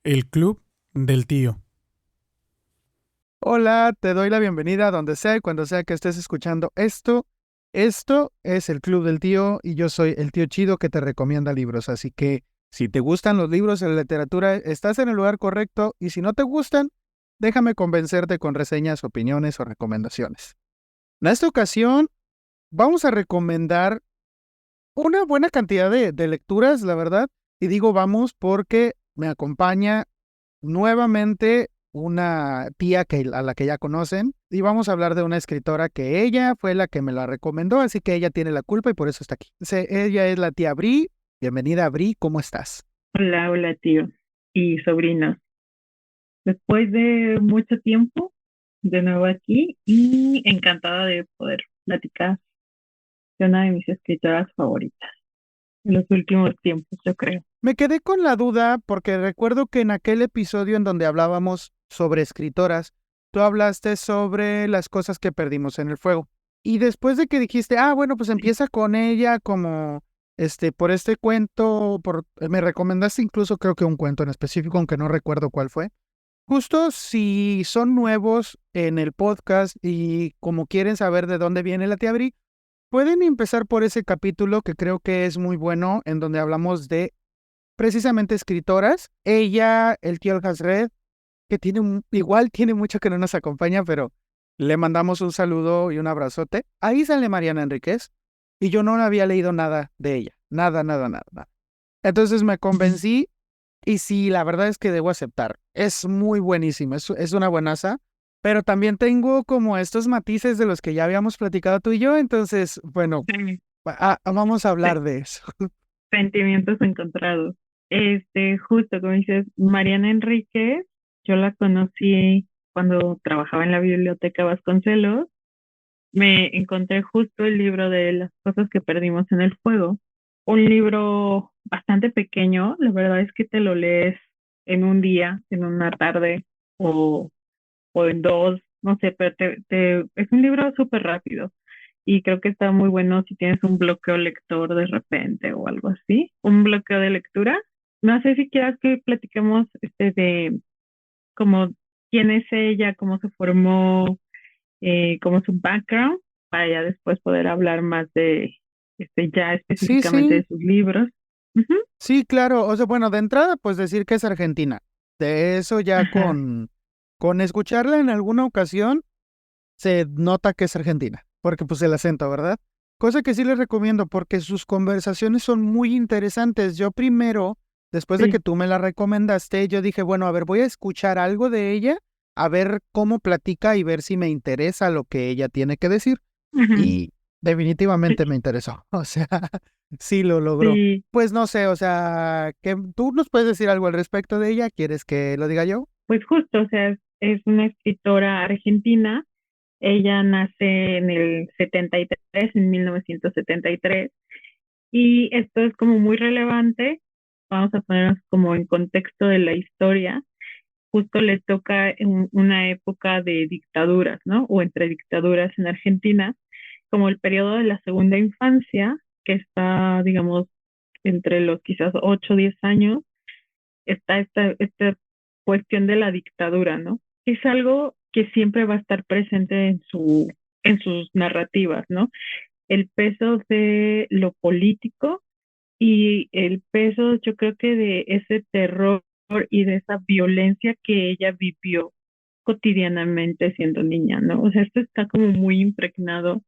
El Club del Tío. Hola, te doy la bienvenida donde sea y cuando sea que estés escuchando esto. Esto es el Club del Tío y yo soy el tío chido que te recomienda libros. Así que si te gustan los libros y la literatura, estás en el lugar correcto y si no te gustan, déjame convencerte con reseñas, opiniones o recomendaciones. En esta ocasión vamos a recomendar una buena cantidad de lecturas, la verdad. Y digo vamos porque me acompaña nuevamente una tía a la que ya conocen y vamos a hablar de una escritora que ella fue la que me la recomendó, así que ella tiene la culpa y por eso está aquí. Ella es la tía Bri. Bienvenida, Bri, ¿cómo estás? Hola, hola tío y sobrinos. Después de mucho tiempo, de nuevo aquí y encantada de poder platicar de una de mis escritoras favoritas en los últimos tiempos, yo creo. Me quedé con la duda porque recuerdo que en aquel episodio en donde hablábamos sobre escritoras, tú hablaste sobre las cosas que perdimos en el fuego. Y después de que dijiste, bueno, pues Sí. empieza con ella como, por este cuento, me recomendaste incluso creo que un cuento en específico, aunque no recuerdo cuál fue. Justo si son nuevos en el podcast y como quieren saber de dónde viene la tía Bri, pueden empezar por ese capítulo que creo que es muy bueno, en donde hablamos de precisamente escritoras. Ella, el tío Alhazred, que igual tiene mucho que no nos acompaña, pero le mandamos un saludo y un abrazote. Ahí sale Mariana Enríquez y yo no había leído nada de ella. Nada, nada, nada, nada. Entonces me Ujú. convencí y sí, la verdad es que debo aceptar. Es muy buenísima, es una buenaza, pero también tengo como estos matices de los que ya habíamos platicado tú y yo, entonces, bueno, Sí, vamos a sí, hablar de eso. sentimientos encontrados. Justo como dices, Mariana Enríquez, yo la conocí cuando trabajaba en la biblioteca Vasconcelos. Me encontré justo el libro de las cosas que perdimos en el fuego. Un libro bastante pequeño, la verdad es que te lo lees en un día, en una tarde o, o en dos, no sé, pero es un libro súper rápido y creo que está muy bueno si tienes un bloqueo lector de repente o algo así, un bloqueo de lectura. No sé si quieras que platiquemos de cómo quién es ella, cómo se formó, como su background, para ya después poder hablar más de ya Sí, específicamente de sí. sus libros. Ujú. Sí, claro. O sea, bueno, de entrada, pues decir que es argentina. De eso ya Ajá, con escucharla en alguna ocasión, se nota que es argentina, porque pues el acento, ¿verdad? Cosa que sí les recomiendo, porque sus conversaciones son muy interesantes. Yo primero, después de que sí. tú me la recomendaste, yo dije, bueno, a ver, voy a escuchar algo de ella, a ver cómo platica y ver si me interesa lo que ella tiene que decir. Ujú. Y definitivamente me interesó. O sea, sí lo logró. Sí, Pues no sé, o sea, que tú nos puedes decir algo al respecto de ella. ¿Quieres que lo diga yo? pues justo, o sea, es una escritora argentina. Ella nace en el 73, en 1973, y esto es como muy relevante. Vamos a ponernos como en contexto de la historia. Justo le toca en una época de dictaduras, ¿no? O entre dictaduras en Argentina, como el periodo de la segunda infancia, que está, digamos, entre los quizás 8 o 10 años, está esta cuestión de la dictadura, ¿no? Es algo que siempre va a estar presente en sus narrativas, ¿no? El peso de lo político y el peso, yo creo que de ese terror y de esa violencia que ella vivió cotidianamente siendo niña, ¿no? O sea, esto está como muy impregnado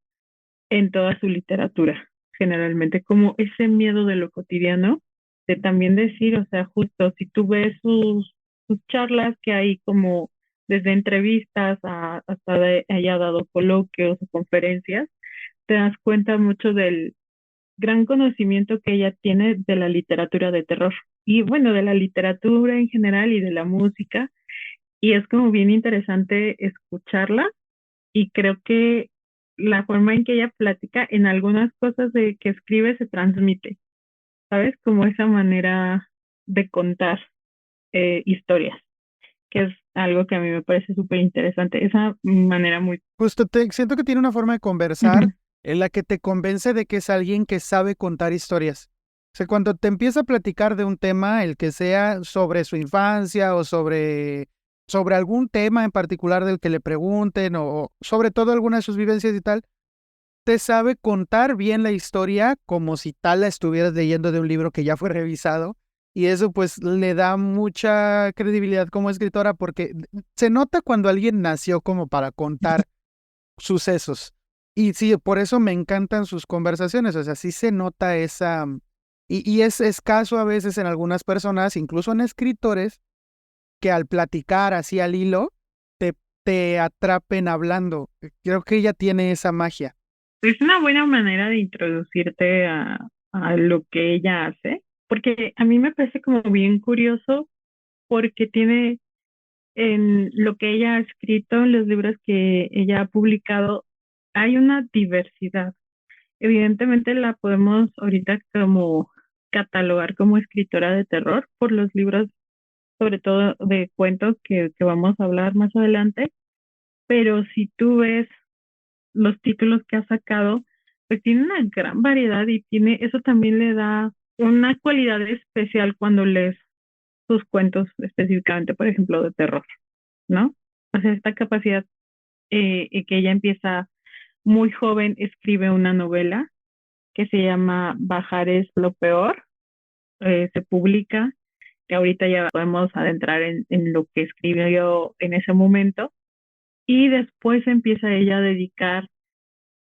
en toda su literatura, generalmente, como ese miedo de lo cotidiano, de también decir, o sea, justo si tú ves sus charlas que hay como desde entrevistas hasta haya dado coloquios o conferencias, te das cuenta mucho del gran conocimiento que ella tiene de la literatura de terror y bueno, de la literatura en general y de la música. Y es como bien interesante escucharla y creo que la forma en que ella platica en algunas cosas de que escribe se transmite, ¿sabes? Como esa manera de contar historias, que es algo que a mí me parece súper interesante, esa manera muy... Justo siento que tiene una forma de conversar Ujú. en la que te convence de que es alguien que sabe contar historias. sea, cuando te empieza a platicar de un tema, el que sea sobre su infancia o sobre algún tema en particular del que le pregunten o sobre todo alguna de sus vivencias y tal, te sabe contar bien la historia como si tal la estuvieras leyendo de un libro que ya fue revisado. Y eso pues le da mucha credibilidad como escritora porque se nota cuando alguien nació como para contar sucesos. Y sí, por eso me encantan sus conversaciones, o sea, sí se nota esa... Y es escaso a veces en algunas personas, incluso en escritores, que al platicar así al hilo, te atrapen hablando. Creo que ella tiene esa magia. Es una buena manera de introducirte a lo que ella hace, porque a mí me parece como bien curioso porque tiene en lo que ella ha escrito, en los libros que ella ha publicado, hay una diversidad. Evidentemente la podemos ahorita como catalogar como escritora de terror por los libros, sobre todo de cuentos que vamos a hablar más adelante, pero si tú ves los títulos que ha sacado, pues tiene una gran variedad y tiene, eso también le da una cualidad especial cuando lees sus cuentos específicamente, por ejemplo, de terror, ¿no? O sea, esta capacidad que ella empieza muy joven, escribe una novela que se llama Bajar es lo peor, se publica, que ahorita ya podemos adentrar en lo que escribió en ese momento, y después empieza ella a dedicar,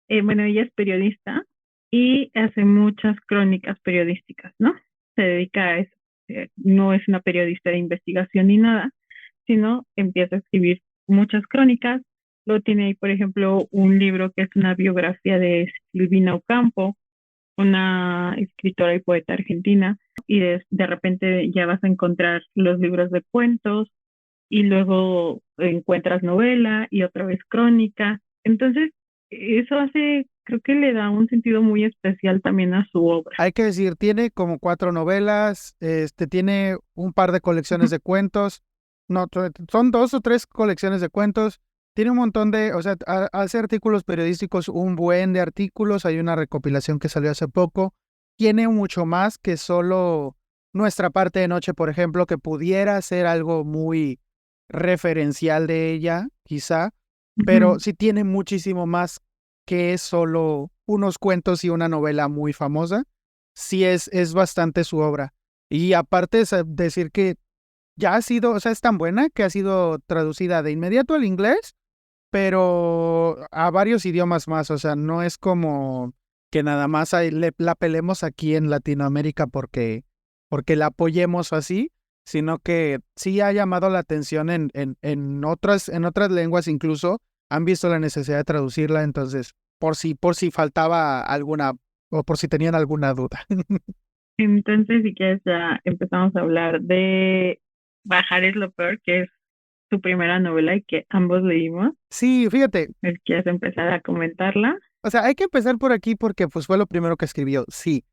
bueno, ella es periodista y hace muchas crónicas periodísticas, ¿no? Se dedica a eso. No es una periodista de investigación ni nada, sino empieza a escribir muchas crónicas. Luego tiene ahí, por ejemplo, un libro que es una biografía de Silvina Ocampo, una escritora y poeta argentina, y de repente ya vas a encontrar los libros de cuentos, y luego encuentras novela y otra vez crónica. Entonces, eso hace, creo que le da un sentido muy especial también a su obra. Hay que decir, tiene como 4 novelas, tiene un par de colecciones de cuentos, no, son 2 o 3 colecciones de cuentos, tiene un montón de, o sea, hace artículos periodísticos, un buen de artículos, hay una recopilación que salió hace poco, tiene mucho más que solo Nuestra parte de noche, por ejemplo, que pudiera ser algo muy referencial de ella, quizá, pero sí tiene muchísimo más que solo unos cuentos y una novela muy famosa. Sí es bastante su obra. Y aparte es decir que ya ha sido, o sea, es tan buena que ha sido traducida de inmediato al inglés, pero a varios idiomas más. O sea, no es como que nada más la pelemos aquí en Latinoamérica porque la apoyemos así, sino que sí ha llamado la atención en otras lenguas incluso, han visto la necesidad de traducirla, entonces, por si faltaba alguna, o por si tenían alguna duda. Entonces, si quieres, ya empezamos a hablar de Bajar es lo peor, que es su primera novela y que ambos leímos. Sí, fíjate, ¿Quieres empezar a comentarla? o sea, hay que empezar por aquí porque pues fue lo primero que escribió, sí.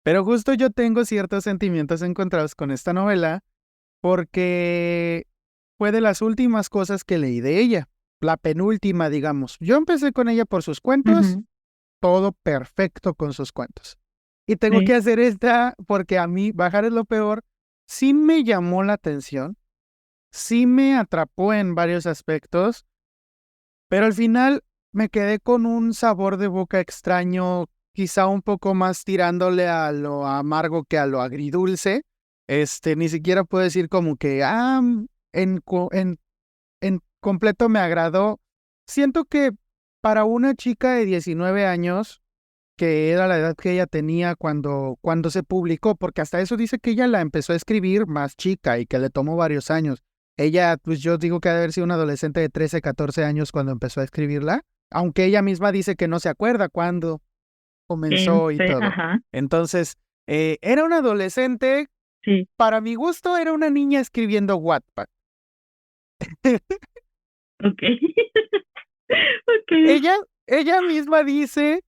Pero justo yo tengo ciertos sentimientos encontrados con esta novela porque fue de las últimas cosas que leí de ella, la penúltima, digamos. Yo empecé con ella por sus cuentos, todo perfecto con sus cuentos. Y tengo que hacer esta porque a mí Bajar es lo peor, sí me llamó la atención, sí me atrapó en varios aspectos, pero al final me quedé con un sabor de boca extraño, quizá un poco más tirándole a lo amargo que a lo agridulce. Ni siquiera puedo decir como que, en completo me agradó. Siento que para una chica de 19 años, que era la edad que ella tenía cuando se publicó, porque hasta eso dice que ella la empezó a escribir más chica y que le tomó varios años. Ella, pues yo digo que ha de haber sido una adolescente de 13, 14 años cuando empezó a escribirla, aunque ella misma dice que no se acuerda cuándo comenzó y todo. Ajá. Entonces, era una adolescente, Sí. para mi gusto era una niña escribiendo Wattpad. Ok. Okay. Ella misma dice,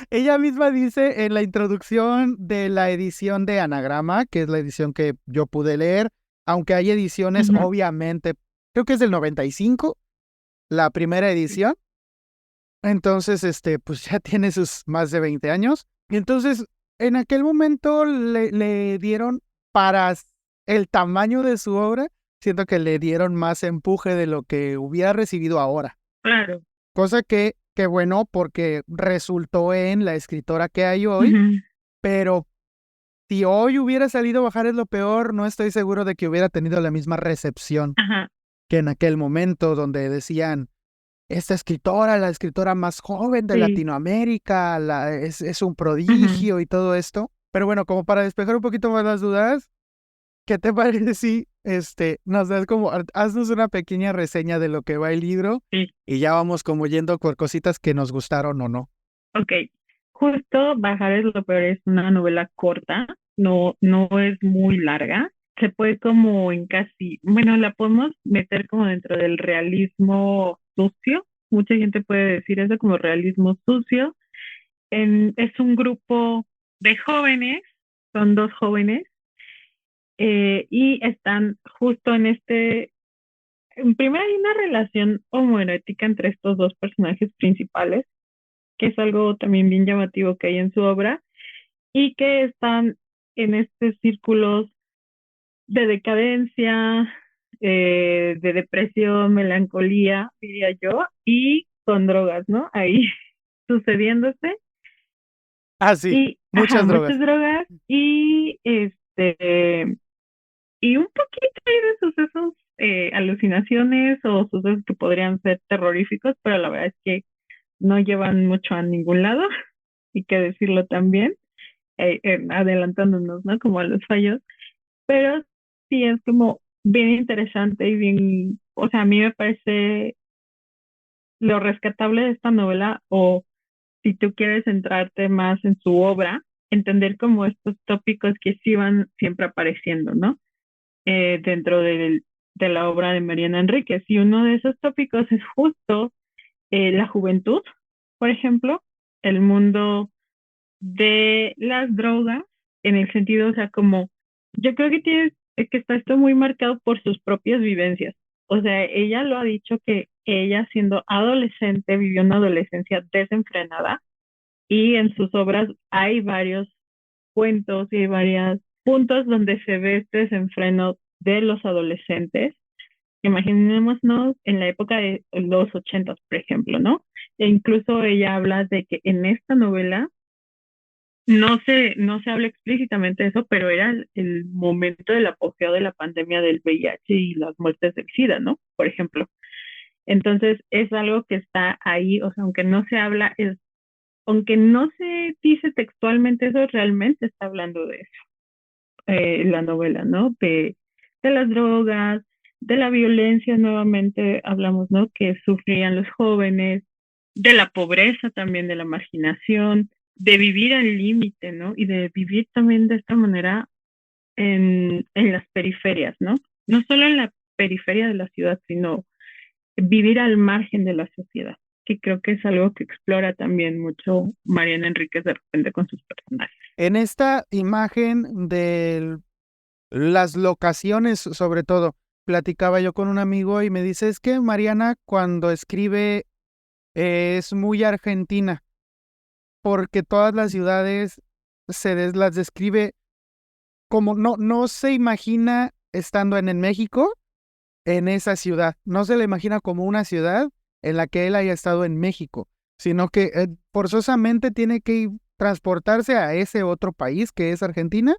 ella misma dice en la introducción de la edición de Anagrama, que es la edición que yo pude leer, aunque hay ediciones, obviamente, creo que es del 95, la primera edición. Entonces, pues ya tiene sus más de 20 años. Y entonces, en aquel momento le dieron, para el tamaño de su obra, siento que le dieron más empuje de lo que hubiera recibido ahora. Claro. Cosa que bueno, porque resultó en la escritora que hay hoy, pero si hoy hubiera salido Bajar es lo peor, no estoy seguro de que hubiera tenido la misma recepción que en aquel momento, donde decían, esta escritora, la escritora más joven de Latinoamérica, es un prodigio y todo esto. Pero bueno, como para despejar un poquito más las dudas, ¿qué te parece si nos das haznos una pequeña reseña de lo que va el libro y ya vamos como yendo por cositas que nos gustaron o no? Ok, justo Bajar es lo peor es una novela corta, no es muy larga. Se puede como bueno, la podemos meter como dentro del realismo sucio. Mucha gente puede decir eso como realismo sucio. Es un grupo de jóvenes, son dos jóvenes, y están justo en primera hay una relación homoerótica entre estos dos personajes principales, que es algo también bien llamativo que hay en su obra, y que están en estos círculos de decadencia, de depresión, melancolía, diría yo, y con drogas, ¿no? Ahí sucediéndose. Ah, sí, muchas drogas. Muchas drogas y un poquito ahí de sucesos, alucinaciones o sucesos que podrían ser terroríficos, pero la verdad es que no llevan mucho a ningún lado, y que decirlo también, adelantándonos, ¿no? Como a los fallos, pero sí es como bien interesante y bien, o sea, a mí me parece lo rescatable de esta novela, o si tú quieres centrarte más en su obra, entender como estos tópicos que sí van siempre apareciendo, ¿no? Dentro de la obra de Mariana Enríquez. Y uno de esos tópicos es justo la juventud, por ejemplo, el mundo de las drogas, en el sentido, o sea, como yo creo que está esto muy marcado por sus propias vivencias. O sea, ella lo ha dicho que ella siendo adolescente vivió una adolescencia desenfrenada, y en sus obras hay varios cuentos y varios puntos donde se ve este desenfreno de los adolescentes. Imaginémonos en la época de los 80, por ejemplo, ¿no? E incluso ella habla de que en esta novela no se habla explícitamente de eso, pero era el momento del apogeo de la pandemia del VIH y las muertes del SIDA, ¿no? Por ejemplo. Entonces, es algo que está ahí, o sea, aunque no se dice textualmente eso, realmente está hablando de eso, la novela, ¿no? De las drogas, de la violencia, nuevamente hablamos, ¿no? Que sufrían los jóvenes, de la pobreza también, de la marginación, de vivir al límite, ¿no? Y de vivir también de esta manera en las periferias, ¿no? No solo en la periferia de la ciudad, sino vivir al margen de la sociedad, que creo que es algo que explora también mucho Mariana Enríquez de repente con sus personajes. En esta imagen de las locaciones, sobre todo, platicaba yo con un amigo y me dice, es que Mariana cuando escribe es muy argentina, porque todas las ciudades las describe como no se imagina estando en México, en esa ciudad. No se le imagina como una ciudad en la que él haya estado en México, sino que forzosamente tiene que transportarse a ese otro país que es Argentina,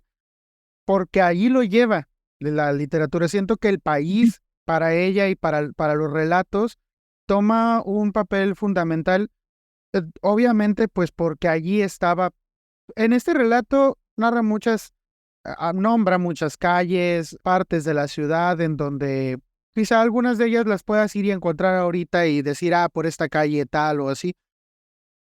porque allí lo lleva la literatura. Siento que el país para ella y para los relatos toma un papel fundamental, obviamente pues porque allí estaba. En este relato nombra muchas calles, partes de la ciudad en donde quizá algunas de ellas las puedas ir y encontrar ahorita y decir, por esta calle tal o así.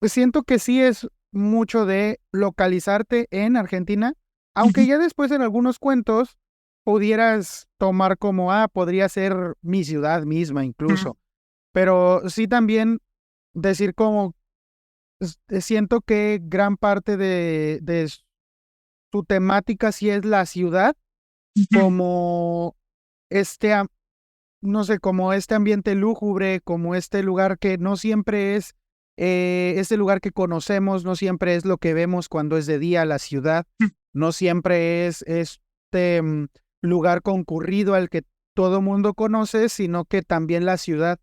Pues siento que sí es mucho de localizarte en Argentina, aunque ya después en algunos cuentos pudieras tomar como, podría ser mi ciudad misma incluso. Pero sí también decir como, siento que gran parte de su temática sí es la ciudad, como no sé, como este ambiente lúgubre, como este lugar que no siempre es ese lugar que conocemos no siempre es lo que vemos cuando es de día la ciudad, no siempre es este lugar concurrido al que todo mundo conoce, sino que también la ciudad,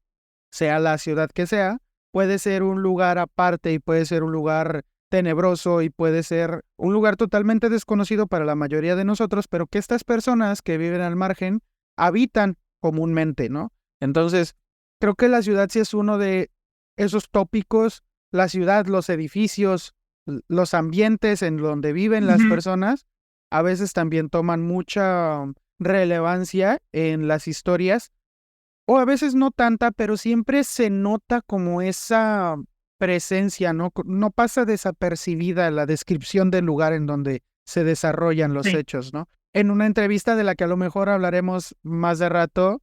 sea la ciudad que sea, puede ser un lugar aparte y puede ser un lugar tenebroso y puede ser un lugar totalmente desconocido para la mayoría de nosotros, pero que estas personas que viven al margen habitan comúnmente, ¿no? Entonces, creo que la ciudad sí es uno de esos tópicos, la ciudad, los edificios, los ambientes en donde viven las personas, a veces también toman mucha relevancia en las historias, o a veces no tanta, pero siempre se nota como esa presencia, ¿no? No pasa desapercibida la descripción del lugar en donde se desarrollan los Sí. hechos, ¿no? En una entrevista de la que a lo mejor hablaremos más de rato,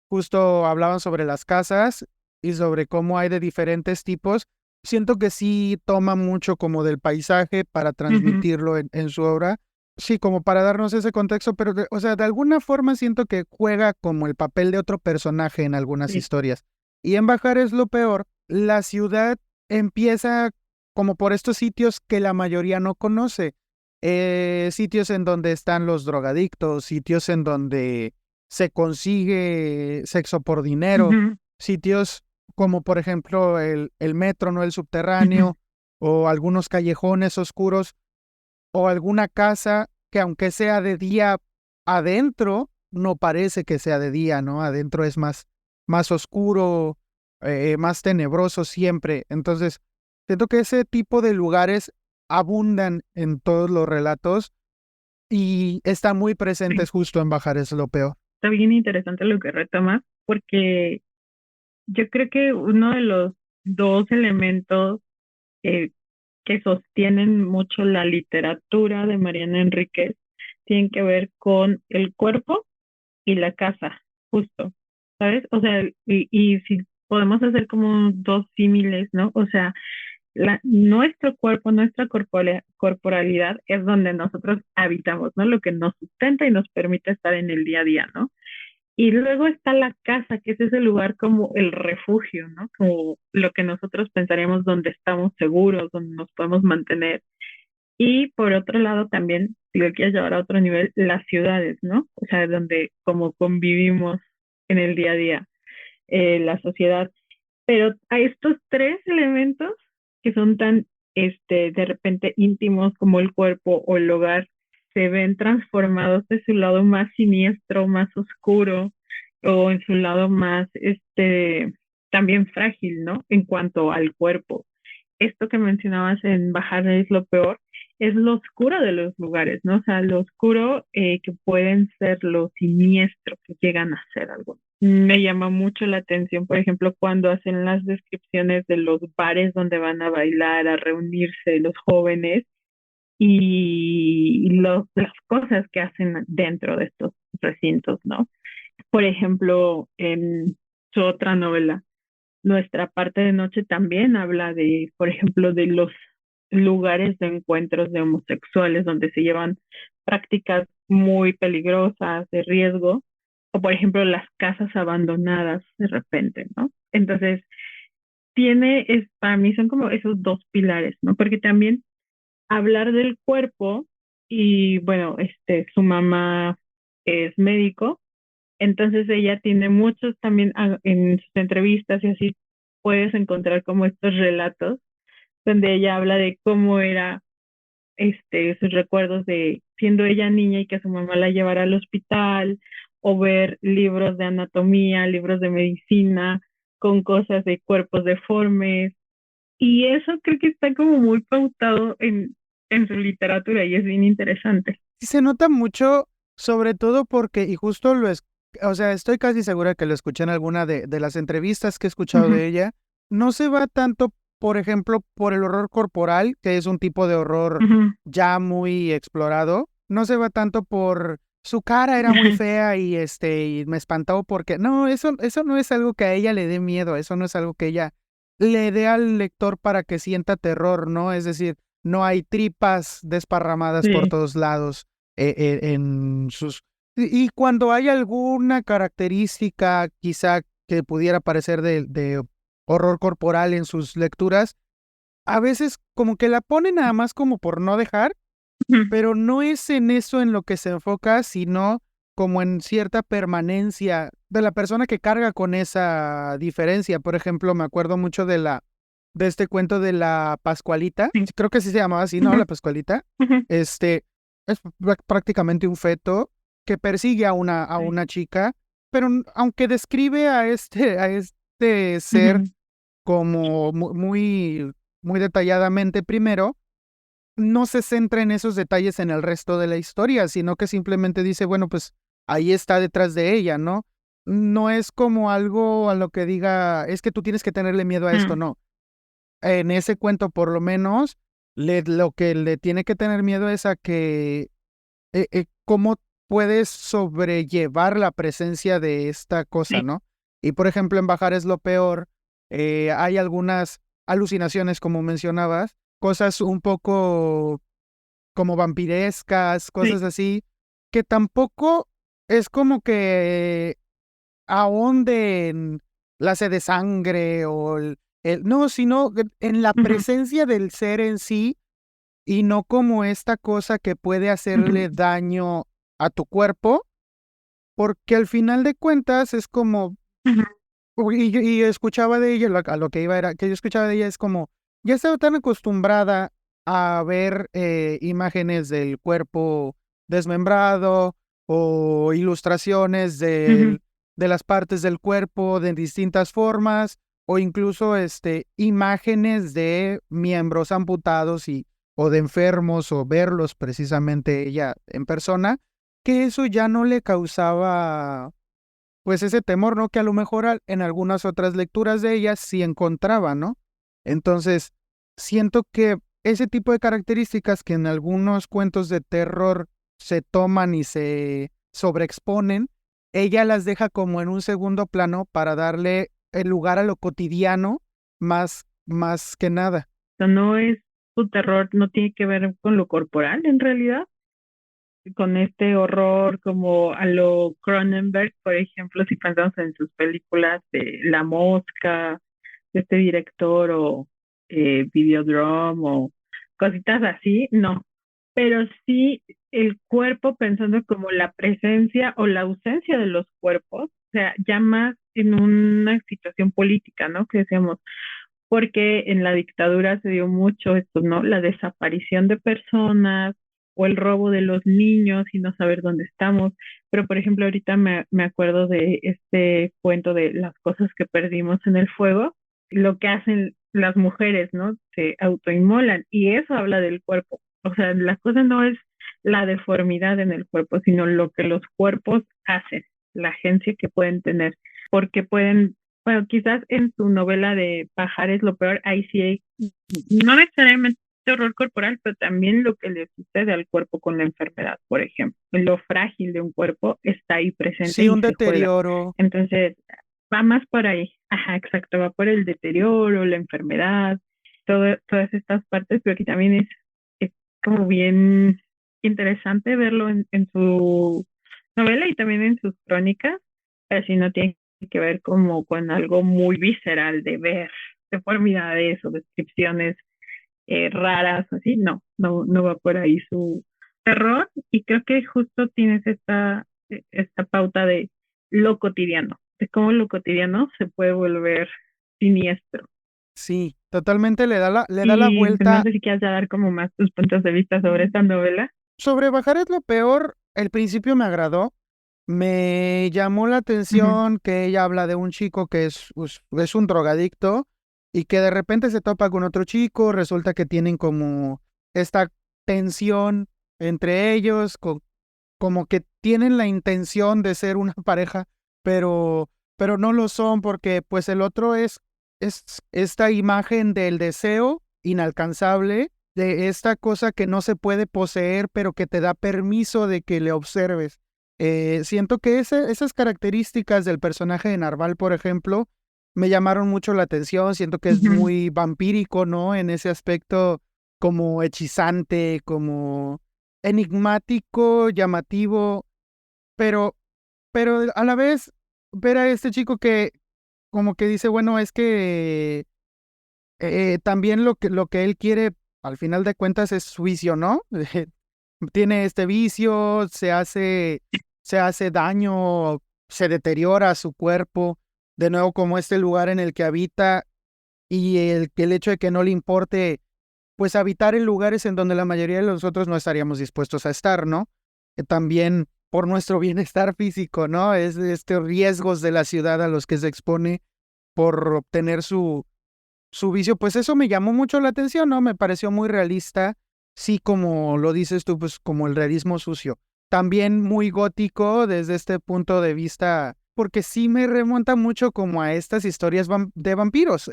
justo hablaban sobre las casas y sobre cómo hay de diferentes tipos. Siento que sí toma mucho como del paisaje para transmitirlo en su obra. Sí, como para darnos ese contexto, pero, o sea, de alguna forma siento que juega como el papel de otro personaje en algunas Sí. historias. Y en Bajar es lo peor, la ciudad empieza como por estos sitios que la mayoría no conoce. Sitios en donde están los drogadictos, sitios en donde se consigue sexo por dinero, sitios como por ejemplo el metro, ¿no? El subterráneo, o algunos callejones oscuros, o alguna casa que aunque sea de día adentro, no parece que sea de día, ¿no? Adentro es más oscuro, más tenebroso siempre. Entonces, siento que ese tipo de lugares abundan en todos los relatos y están muy presentes justo en Bajar es lo peor. Está bien interesante lo que retomas, porque yo creo que uno de los dos elementos eh, que sostienen mucho la literatura de Mariana Enríquez tienen que ver con el cuerpo y la casa, justo, ¿sabes? O sea, y si podemos hacer como dos símiles, ¿no? O sea, nuestro cuerpo, nuestra corporalidad es donde nosotros habitamos, ¿no? Lo que nos sustenta y nos permite estar en el día a día, ¿no? Y luego está la casa, que es ese lugar como el refugio, ¿no? Como lo que nosotros pensaríamos donde estamos seguros, donde nos podemos mantener. Y por otro lado también, si lo quieres llevar a otro nivel, las ciudades, ¿no? O sea, donde como convivimos en el día a día, la sociedad. Pero a estos tres elementos que son tan, de repente íntimos como el cuerpo o el hogar, se ven transformados de su lado más siniestro, más oscuro, o en su lado más, también frágil, ¿no? En cuanto al cuerpo. Esto que mencionabas en Bajar es lo peor, es lo oscuro de los lugares, ¿no? O sea, lo oscuro que pueden ser lo siniestro que llegan a ser algo. Me llama mucho la atención, por ejemplo, cuando hacen las descripciones de los bares donde van a bailar, a reunirse los jóvenes y las cosas que hacen dentro de estos recintos, ¿no? Por ejemplo, en su otra novela, Nuestra parte de noche, también habla de, por ejemplo, de los lugares de encuentros de homosexuales donde se llevan prácticas muy peligrosas, de riesgo, o por ejemplo las casas abandonadas de repente, ¿no? Entonces, para mí son como esos dos pilares, ¿no? Porque también hablar del cuerpo y bueno, su mamá es médico, entonces ella tiene muchos también en sus entrevistas y así puedes encontrar como estos relatos donde ella habla de cómo era sus recuerdos de siendo ella niña y que su mamá la llevara al hospital, o ver libros de anatomía, libros de medicina con cosas de cuerpos deformes, y eso creo que está como muy pautado en su literatura y es bien interesante. Sí se nota mucho, sobre todo porque, y justo o sea, estoy casi segura que lo escuché en alguna de las entrevistas que he escuchado Ujú, de ella, no se va tanto, por ejemplo, por el horror corporal, que es un tipo de horror ujú, ya muy explorado, no se va tanto por su cara era muy fea y me espantó porque, no, eso no es algo que a ella le dé miedo, eso no es algo que ella le dé al lector para que sienta terror, ¿no? Es decir, no hay tripas desparramadas por sí, todos lados en sus... Y cuando hay alguna característica quizá que pudiera parecer de horror corporal en sus lecturas, a veces como que la pone nada más como por no dejar, pero no es en eso en lo que se enfoca, sino como en cierta permanencia de la persona que carga con esa diferencia. Por ejemplo, me acuerdo mucho de este cuento de la Pascualita, Sí. creo que sí se llamaba así, ¿no? Ujú, La Pascualita. ujú, Es prácticamente un feto que persigue a sí, una chica, pero aunque describe a este ser ujú, como muy detalladamente primero, no se centra en esos detalles en el resto de la historia, sino que simplemente dice, bueno, pues ahí está detrás de ella, ¿no? No es como algo a lo que diga, es que tú tienes que tenerle miedo a esto, mm, no. En ese cuento, por lo menos, lo que le tiene que tener miedo es a que cómo puedes sobrellevar la presencia de esta cosa, sí, ¿no? Y por ejemplo, en Bajar es lo peor, hay algunas alucinaciones, como mencionabas, cosas un poco como vampirescas, sí, cosas así, que tampoco es como que ahonde en la sed de sangre o no, sino en la ujú, presencia del ser en sí y no como esta cosa que puede ujú, hacerle daño a tu cuerpo, porque al final de cuentas es como, ujú, y escuchaba de ella, a lo que iba era, que yo escuchaba de ella es como, ya estaba tan acostumbrada a ver imágenes del cuerpo desmembrado o ilustraciones ujú, de las partes del cuerpo de distintas formas o incluso imágenes de miembros amputados o de enfermos o verlos precisamente ella en persona, que eso ya no le causaba pues ese temor, ¿no? Que a lo mejor en algunas otras lecturas de ella sí encontraba, ¿no? Entonces, siento que ese tipo de características que en algunos cuentos de terror se toman y se sobreexponen, ella las deja como en un segundo plano para darle el lugar a lo cotidiano más que nada. sea, no es su terror, no tiene que ver con lo corporal en realidad, con este horror como a lo Cronenberg, por ejemplo, si pensamos en sus películas de La Mosca, de este director o Videodrome o cositas así, no, pero sí el cuerpo pensando como la presencia o la ausencia de los cuerpos, o sea, ya más en una situación política, ¿no? Que decíamos, porque en la dictadura se dio mucho esto, ¿no? La desaparición de personas o el robo de los niños y no saber dónde estamos. Pero, por ejemplo, ahorita me acuerdo de este cuento de las cosas que perdimos en el fuego, lo que hacen las mujeres, ¿no? Se autoinmolan y eso habla del cuerpo. O sea, la cosa no es la deformidad en el cuerpo, sino lo que los cuerpos hacen, la agencia que pueden tener, porque pueden, bueno, quizás en su novela de Pajar es lo peor, ahí sí hay, no necesariamente horror corporal, pero también lo que le sucede al cuerpo con la enfermedad, por ejemplo. Lo frágil de un cuerpo está ahí presente Sí, y un se juega. deterioro. Entonces, va más por ahí. Ajá, exacto, va por el deterioro, la enfermedad, todas estas partes, pero que también es como bien interesante verlo en su novela y también en sus crónicas, pero si no tiene que ver como con algo muy visceral de ver deformidades o descripciones raras, así, no va por ahí su terror y creo que justo tienes esta pauta de lo cotidiano, de cómo lo cotidiano se puede volver siniestro. Sí, totalmente le da la Y pues no vuelta. sé si quieras ya dar como más tus puntos de vista sobre esta novela. Sobre Bajar es lo peor, el principio me agradó. Me llamó la Ujú, atención que ella habla de un chico que es un drogadicto y que de repente se topa con otro chico, resulta que tienen como esta tensión entre ellos, como que tienen la intención de ser una pareja, pero no lo son porque pues el otro es esta imagen del deseo inalcanzable, de esta cosa que no se puede poseer, pero que te da permiso de que le observes. Siento que esas características del personaje de Narval, por ejemplo, me llamaron mucho la atención. Siento que es ujú, muy vampírico, ¿no? En ese aspecto, como hechizante, como enigmático, llamativo, pero, pero a la vez ver a este chico como que dice, bueno, es que también lo que él quiere, al final de cuentas, es su vicio, ¿no? Tiene este vicio, se hace daño, se deteriora su cuerpo, de nuevo como este lugar en el que habita y el hecho de que no le importe, pues habitar en lugares en donde la mayoría de nosotros no estaríamos dispuestos a estar, ¿no? También por nuestro bienestar físico, ¿no? Es estos riesgos de la ciudad a los que se expone por obtener su vicio, pues eso me llamó mucho la atención, ¿no? Me pareció muy realista, sí, como lo dices tú, pues como el realismo sucio. También muy gótico desde este punto de vista, porque sí me remonta mucho como a estas historias de vampiros,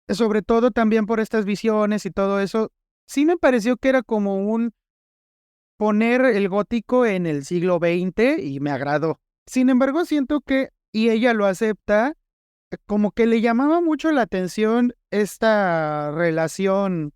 sobre todo también por estas visiones y todo eso. Sí me pareció que era como un poner el gótico en el siglo XX y me agradó. Sin embargo, siento que, y ella lo acepta, como que le llamaba mucho la atención esta relación,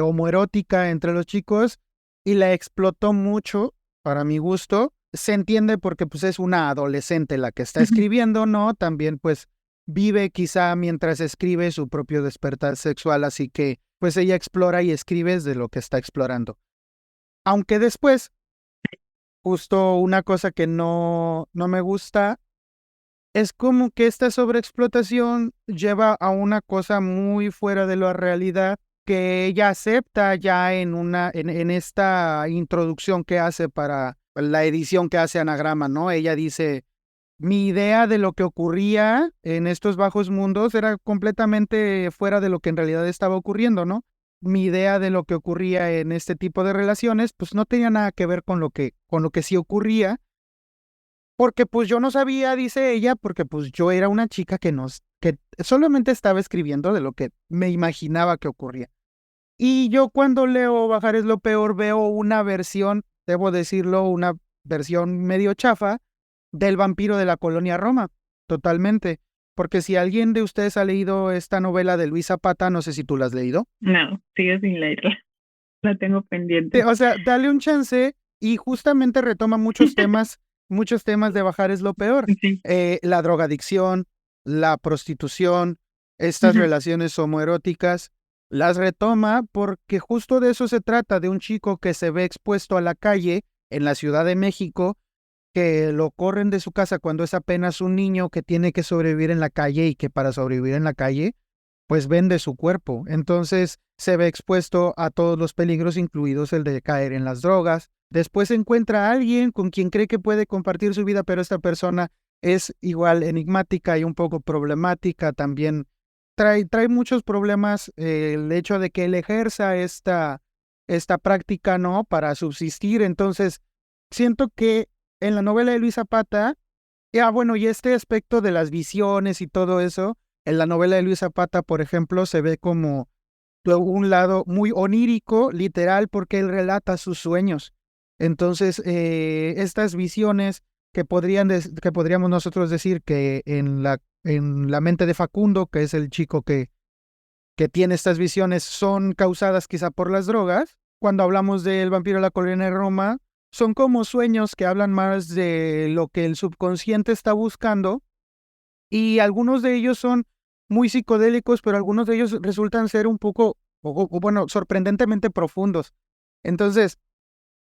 homoerótica entre los chicos y la explotó mucho, para mi gusto. Se entiende porque pues es una adolescente la que está escribiendo, ¿no? También pues vive quizá mientras escribe su propio despertar sexual, así que pues ella explora y escribe de lo que está explorando. Aunque después, justo una cosa que no me gusta es como que esta sobreexplotación lleva a una cosa muy fuera de la realidad que ella acepta ya en esta introducción que hace para la edición que hace Anagrama, ¿no? Ella dice, mi idea de lo que ocurría en estos bajos mundos era completamente fuera de lo que en realidad estaba ocurriendo, ¿no? Mi idea de lo que ocurría en este tipo de relaciones, pues no tenía nada que ver con lo que sí ocurría, porque pues yo no sabía, dice ella, porque pues yo era una chica que solamente estaba escribiendo de lo que me imaginaba que ocurría. Y yo cuando leo Bajar es lo peor veo una versión, debo decirlo, una versión medio chafa del vampiro de la colonia Roma, totalmente. Porque si alguien de ustedes ha leído esta novela de Luis Zapata, no sé si tú la has leído. No, sigo sin leerla. La tengo pendiente. O sea, dale un chance y justamente retoma muchos temas de Bajar es lo peor. Sí. La drogadicción, la prostitución, estas Ujú. relaciones homoeróticas, las retoma porque justo de eso se trata, de un chico que se ve expuesto a la calle en la Ciudad de México, que lo corren de su casa cuando es apenas un niño que tiene que sobrevivir en la calle y que para sobrevivir en la calle pues vende su cuerpo. Entonces se ve expuesto a todos los peligros, incluidos el de caer en las drogas. Después encuentra a alguien con quien cree que puede compartir su vida, pero esta persona es igual enigmática y un poco problemática. También trae muchos problemas el hecho de que él ejerza esta práctica, ¿no? Para subsistir. Entonces, siento que en la novela de Luis Zapata, bueno, y este aspecto de las visiones y todo eso, en la novela de Luis Zapata, por ejemplo, se ve como un lado muy onírico, literal, porque él relata sus sueños. Entonces, estas visiones que podríamos nosotros decir que en la mente de Facundo, que es el chico que tiene estas visiones, son causadas quizá por las drogas. Cuando hablamos del vampiro de la colonia de Roma, son como sueños que hablan más de lo que el subconsciente está buscando, y algunos de ellos son muy psicodélicos, pero algunos de ellos resultan ser un poco, bueno, sorprendentemente profundos. Entonces,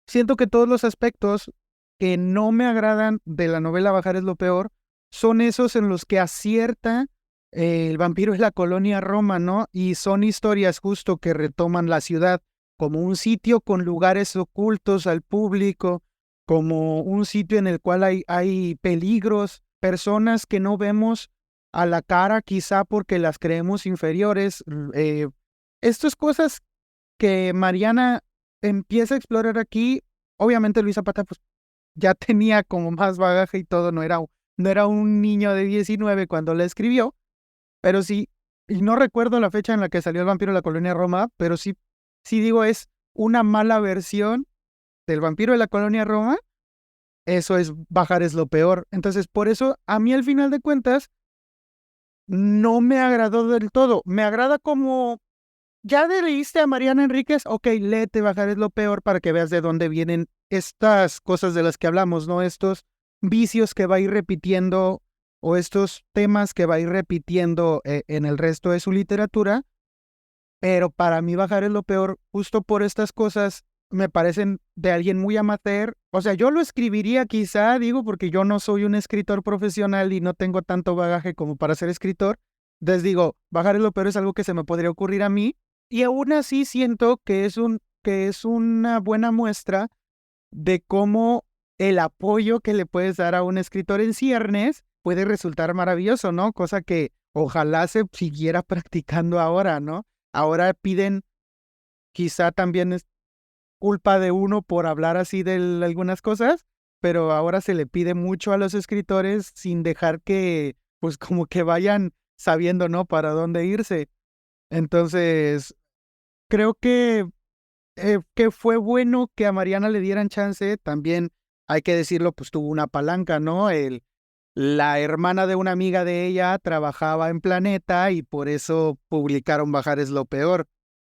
siento que todos los aspectos que no me agradan de la novela Bajar es lo peor son esos en los que acierta el vampiro es la colonia Roma, ¿no? Y son historias justo que retoman la ciudad como un sitio con lugares ocultos al público, como un sitio en el cual hay peligros, personas que no vemos a la cara quizá porque las creemos inferiores. Estas cosas que Mariana empieza a explorar aquí, obviamente Luis Zapata pues ya tenía como más bagaje y todo, no era un niño de 19 cuando la escribió, pero sí, y no recuerdo la fecha en la que salió El vampiro de la colonia Roma, pero sí digo, es una mala versión del vampiro de la colonia Roma. Eso es Bajar es lo peor. Entonces, por eso, a mí al final de cuentas, no me agradó del todo. Me agrada como, ya leíste a Mariana Enríquez, ok, léete Bajar es lo peor para que veas de dónde vienen estas cosas de las que hablamos, ¿no? Estos vicios que va a ir repitiendo o estos temas que va a ir repitiendo en el resto de su literatura, pero para mí Bajar es lo peor, justo por estas cosas me parecen de alguien muy amateur. O sea, yo lo escribiría quizá, digo, porque yo no soy un escritor profesional y no tengo tanto bagaje como para ser escritor. Entonces digo, Bajar es lo peor es algo que se me podría ocurrir a mí, y aún así siento que es una buena muestra de cómo el apoyo que le puedes dar a un escritor en ciernes puede resultar maravilloso, ¿no? Cosa que ojalá se siguiera practicando ahora, ¿no? Ahora piden, quizá también es culpa de uno por hablar así de algunas cosas, pero ahora se le pide mucho a los escritores sin dejar que, pues como que vayan sabiendo, ¿no? Para dónde irse. Entonces, creo que fue bueno que a Mariana le dieran chance. También hay que decirlo, pues tuvo una palanca, ¿no? La hermana de una amiga de ella trabajaba en Planeta y por eso publicaron Bajar es lo peor,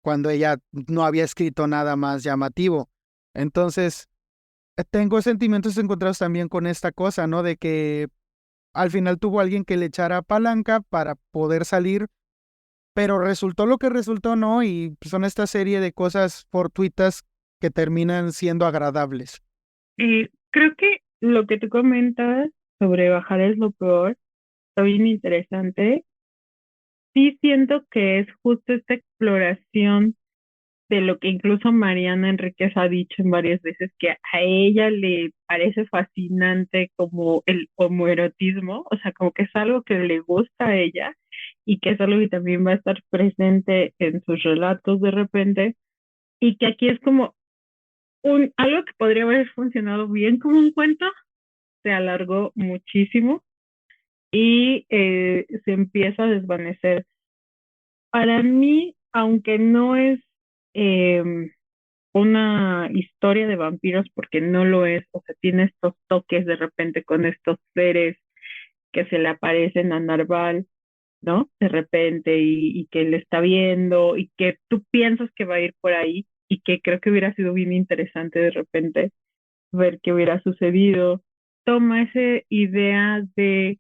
cuando ella no había escrito nada más llamativo. Entonces, tengo sentimientos encontrados también con esta cosa, ¿no? De que al final tuvo alguien que le echara palanca para poder salir, pero resultó lo que resultó, ¿no? Y son esta serie de cosas fortuitas que terminan siendo agradables. Creo que lo que tú comentas sobre bajar es lo peor, está bien interesante. Sí siento que es justo esta exploración de lo que incluso Mariana Enríquez ha dicho en varias veces, que a ella le parece fascinante como el homoerotismo, o sea, como que es algo que le gusta a ella y que es algo que también va a estar presente en sus relatos de repente, y que aquí es como algo que podría haber funcionado bien como un cuento, se alargó muchísimo y se empieza a desvanecer. Para mí, aunque no es una historia de vampiros, porque no lo es, o sea, tiene estos toques de repente con estos seres que se le aparecen a Narval, ¿no? De repente y que él está viendo y que tú piensas que va a ir por ahí y que creo que hubiera sido bien interesante de repente ver qué hubiera sucedido. Toma esa idea de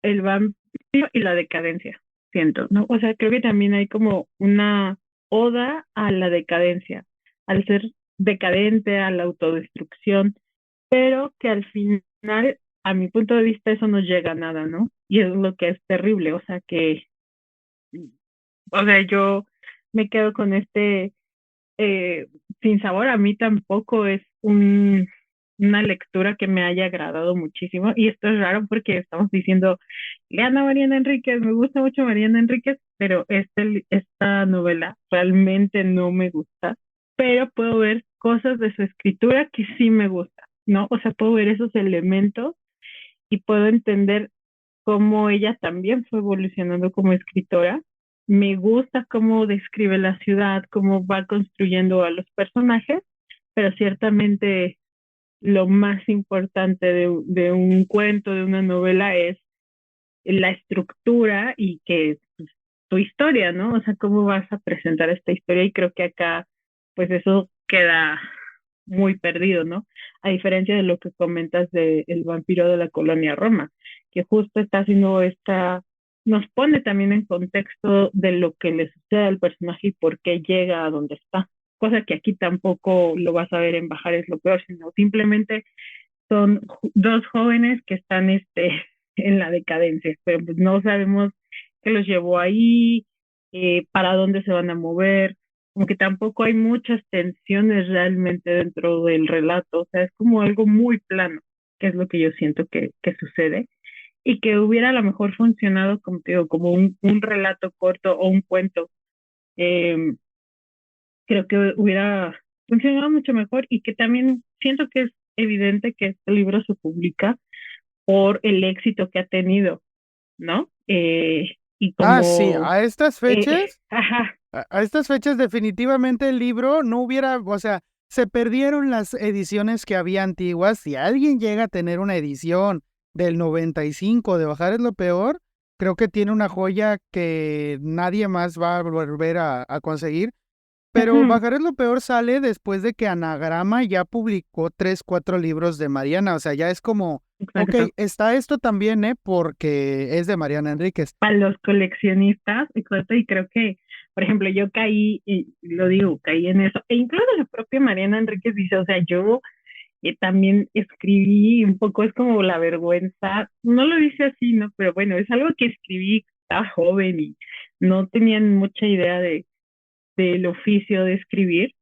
el vampiro y la decadencia, siento, ¿no? O sea, creo que también hay como una oda a la decadencia, al ser decadente, a la autodestrucción, pero que al final, a mi punto de vista, eso no llega a nada, ¿no? Y es lo que es terrible, o sea, o sea, yo me quedo con eh, sin sabor, a mí tampoco es una lectura que me haya agradado muchísimo. Y esto es raro porque estamos diciendo, lean a Mariana Enríquez, me gusta mucho Mariana Enríquez, pero esta novela realmente no me gusta. Pero puedo ver cosas de su escritura que sí me gustan, ¿no? O sea, puedo ver esos elementos y puedo entender cómo ella también fue evolucionando como escritora. Me gusta cómo describe la ciudad, cómo va construyendo a los personajes, pero ciertamente lo más importante de un cuento, de una novela, es la estructura y que pues, tu historia, ¿no? O sea, cómo vas a presentar esta historia y creo que acá, pues eso queda muy perdido, ¿no? A diferencia de lo que comentas de El vampiro de la colonia Roma, que justo está haciendo nos pone también en contexto de lo que le sucede al personaje y por qué llega a donde está. Cosa que aquí tampoco lo vas a ver en Bajar es lo peor, sino simplemente son dos jóvenes que están en la decadencia, pero pues no sabemos qué los llevó ahí, para dónde se van a mover, como que tampoco hay muchas tensiones realmente dentro del relato, o sea, es como algo muy plano, que es lo que yo siento que sucede, y que hubiera a lo mejor funcionado, como te digo, como un relato corto o un cuento, eh, creo que hubiera funcionado mucho mejor y que también siento que es evidente que este libro se publica por el éxito que ha tenido, ¿no? Y Ah, sí, como, ajá, a estas fechas definitivamente el libro no hubiera, o sea, se perdieron las ediciones que había antiguas. Si alguien llega a tener una edición del 95 de Bajar es lo peor, creo que tiene una joya que nadie más va a volver a conseguir. Pero Bajar es lo peor sale después de que Anagrama ya publicó 3, 4 libros de Mariana. O sea, ya es como, ok, Exacto. está esto también, porque es de Mariana Enríquez. Para los coleccionistas, exacto, y creo que, por ejemplo, yo caí, y lo digo, caí en eso, e incluso la propia Mariana Enríquez dice, o sea, yo también escribí un poco, es como la vergüenza, no lo dice así, ¿no? Pero bueno, es algo que escribí, estaba joven y no tenían mucha idea del oficio de escribir,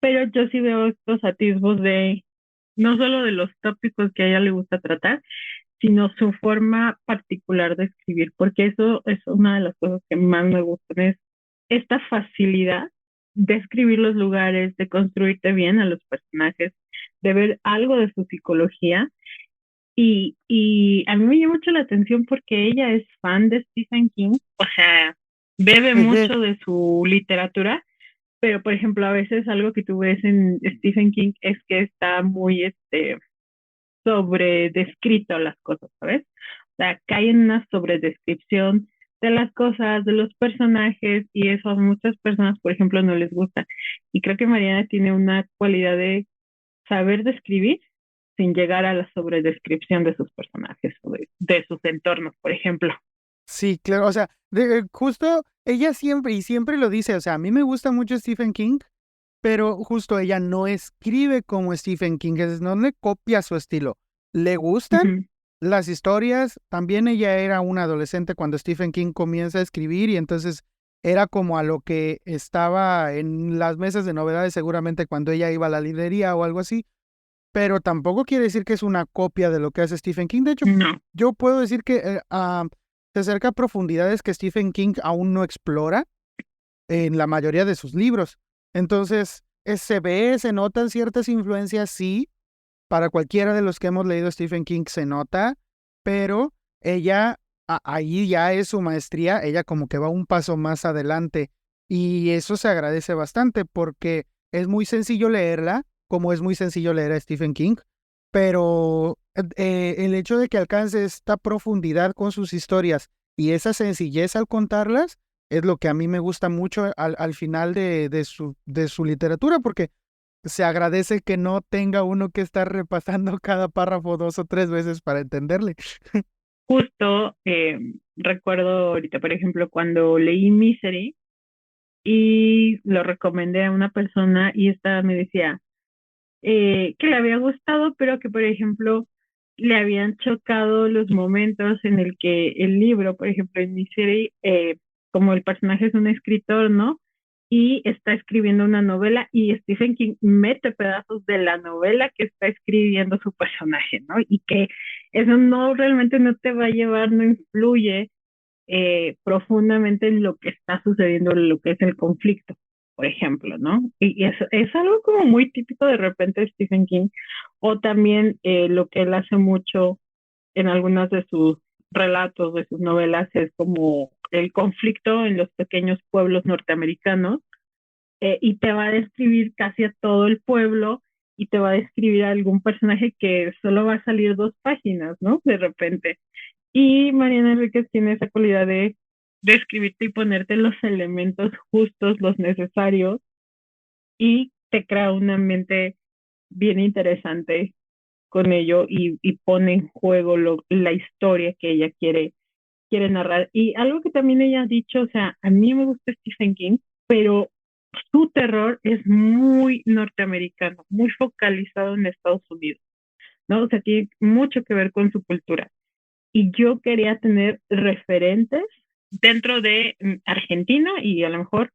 pero yo sí veo estos atisbos de, no solo de los tópicos que a ella le gusta tratar, sino su forma particular de escribir, porque eso es una de las cosas que más me gustan, es esta facilidad de escribir los lugares, de construirte bien a los personajes, de ver algo de su psicología. Y a mí me llama mucho la atención porque ella es fan de Stephen King, o sea, bebe mucho de su literatura, pero por ejemplo, a veces algo que tú ves en Stephen King es que está muy sobredescrito las cosas, ¿sabes? O sea, cae en una sobredescripción de las cosas, de los personajes, y eso a muchas personas, por ejemplo, no les gusta. Y creo que Mariana tiene una cualidad de saber describir sin llegar a la sobredescripción de sus personajes o de sus entornos, por ejemplo. Sí, claro, o sea, justo ella siempre, y siempre lo dice, o sea, a mí me gusta mucho Stephen King, pero justo ella no escribe como Stephen King, no le copia su estilo. Le gustan Ujú. las historias, también ella era una adolescente cuando Stephen King comienza a escribir y entonces era como a lo que estaba en las mesas de novedades seguramente cuando ella iba a la librería o algo así, pero tampoco quiere decir que es una copia de lo que hace Stephen King. De hecho, No. yo puedo decir que se acerca a profundidades que Stephen King aún no explora en la mayoría de sus libros. Entonces, se notan ciertas influencias, sí, para cualquiera de los que hemos leído Stephen King se nota, pero ella, ahí ya es su maestría, ella como que va un paso más adelante y eso se agradece bastante porque es muy sencillo leerla, como es muy sencillo leer a Stephen King, pero el hecho de que alcance esta profundidad con sus historias y esa sencillez al contarlas es lo que a mí me gusta mucho al final de su literatura, porque se agradece que no tenga uno que estar repasando cada párrafo 2 o 3 veces para entenderle. Justo recuerdo ahorita, por ejemplo, cuando leí Misery y lo recomendé a una persona y esta me decía que le había gustado, pero que, por ejemplo, le habían chocado los momentos en el que el libro, por ejemplo, en Misery, como el personaje es un escritor, ¿no? Y está escribiendo una novela y Stephen King mete pedazos de la novela que está escribiendo su personaje, ¿no? Y que eso no realmente no te va a llevar, no influye profundamente en lo que está sucediendo, en lo que es el conflicto, por ejemplo, ¿no? Y es algo como muy típico de repente de Stephen King, o también lo que él hace mucho en algunas de sus relatos, de sus novelas, es como el conflicto en los pequeños pueblos norteamericanos, y te va a describir casi a todo el pueblo y te va a describir a algún personaje que solo va a salir 2 páginas, ¿no? De repente. Y Mariana Enríquez tiene esa cualidad de describirte y ponerte los elementos justos, los necesarios, y te crea un ambiente bien interesante con ello y pone en juego la historia que ella quiere narrar. Y algo que también ella ha dicho, o sea, a mí me gusta Stephen King, pero su terror es muy norteamericano, muy focalizado en Estados Unidos, ¿no? O sea, tiene mucho que ver con su cultura. Y yo quería tener referentes dentro de Argentina y a lo mejor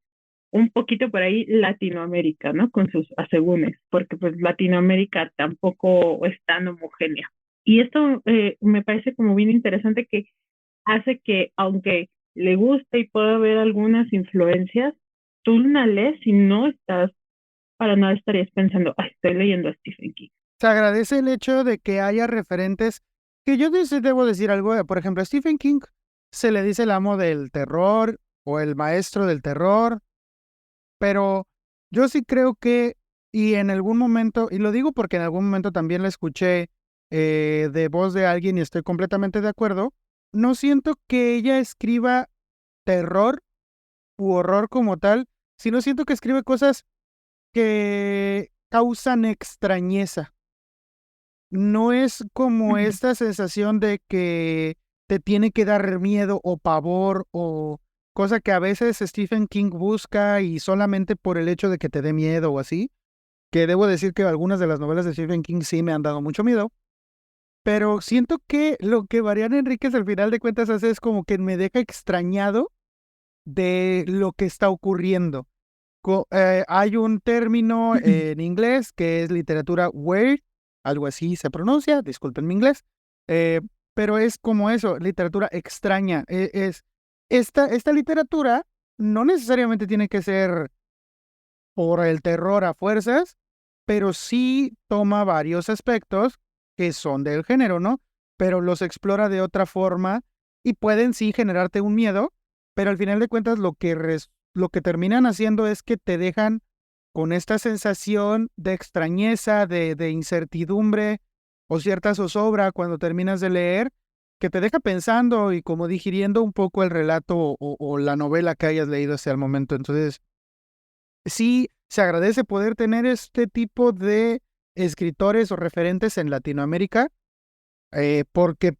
un poquito por ahí Latinoamérica, ¿no? Con sus asegúnes, porque pues Latinoamérica tampoco es tan homogénea. Y esto me parece como bien interesante que hace que, aunque le guste y pueda haber algunas influencias, tú la lees y no estás, para nada estarías pensando, "Ay, estoy leyendo a Stephen King". Se agradece el hecho de que haya referentes que yo debo decir algo, por ejemplo, a Stephen King se le dice el amo del terror o el maestro del terror, pero yo sí creo que, y en algún momento, y lo digo porque en algún momento también la escuché de voz de alguien y estoy completamente de acuerdo, no siento que ella escriba terror u horror como tal, sino siento que escribe cosas que causan extrañeza. No es como Ujú. esta sensación de que te tiene que dar miedo o pavor o cosa que a veces Stephen King busca y solamente por el hecho de que te dé miedo o así, que debo decir que algunas de las novelas de Stephen King sí me han dado mucho miedo, pero siento que lo que Mariana Enríquez al final de cuentas hace es como que me deja extrañado de lo que está ocurriendo. Hay un término en inglés que es literatura weird, algo así se pronuncia, disculpen mi inglés, eh, pero es como eso, literatura extraña. Esta literatura no necesariamente tiene que ser por el terror a fuerzas, pero sí toma varios aspectos que son del género, ¿no? Pero los explora de otra forma y pueden sí generarte un miedo, pero al final de cuentas lo que terminan haciendo es que te dejan con esta sensación de extrañeza, de incertidumbre o cierta zozobra cuando terminas de leer, que te deja pensando y como digiriendo un poco el relato o la novela que hayas leído hasta el momento. Entonces, sí se agradece poder tener este tipo de escritores o referentes en Latinoamérica, porque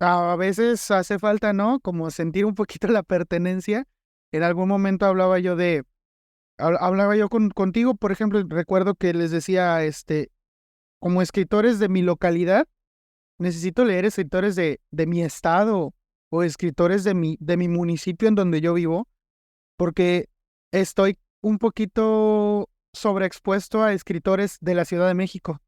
a veces hace falta, ¿no? Como sentir un poquito la pertenencia. En algún momento hablaba yo contigo, por ejemplo, recuerdo que les decía, como escritores de mi localidad, necesito leer escritores de mi estado o escritores de mi municipio en donde yo vivo, porque estoy un poquito sobreexpuesto a escritores de la Ciudad de México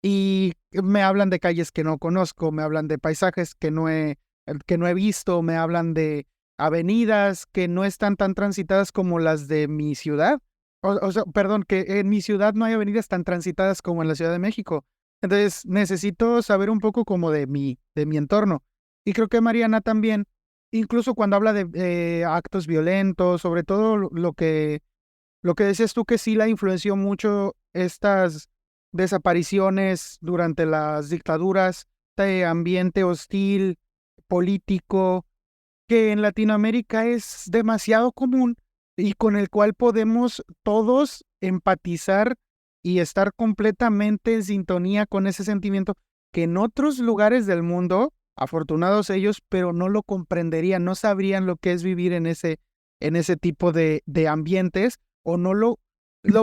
y me hablan de calles que no conozco, me hablan de paisajes que no he visto, me hablan de avenidas que no están tan transitadas como las de mi ciudad. O sea, perdón, que en mi ciudad no hay avenidas tan transitadas como en la Ciudad de México. Entonces necesito saber un poco como de mi entorno. Y creo que Mariana también, incluso cuando habla de actos violentos, sobre todo lo que decías tú que sí la influenció mucho estas desapariciones durante las dictaduras, este ambiente hostil, político, que en Latinoamérica es demasiado común y con el cual podemos todos empatizar y estar completamente en sintonía con ese sentimiento que en otros lugares del mundo, afortunados ellos, pero no lo comprenderían, no sabrían lo que es vivir en ese tipo de ambientes o no lo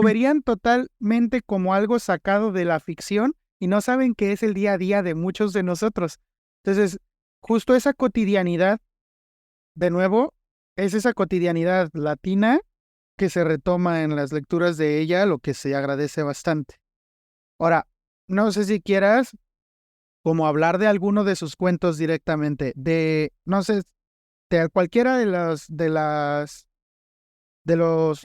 verían totalmente como algo sacado de la ficción y no saben que es el día a día de muchos de nosotros. Entonces, justo esa cotidianidad de nuevo, es esa cotidianidad latina que se retoma en las lecturas de ella, lo que se agradece bastante. Ahora, no sé si quieras como hablar de alguno de sus cuentos directamente, no sé, de cualquiera de los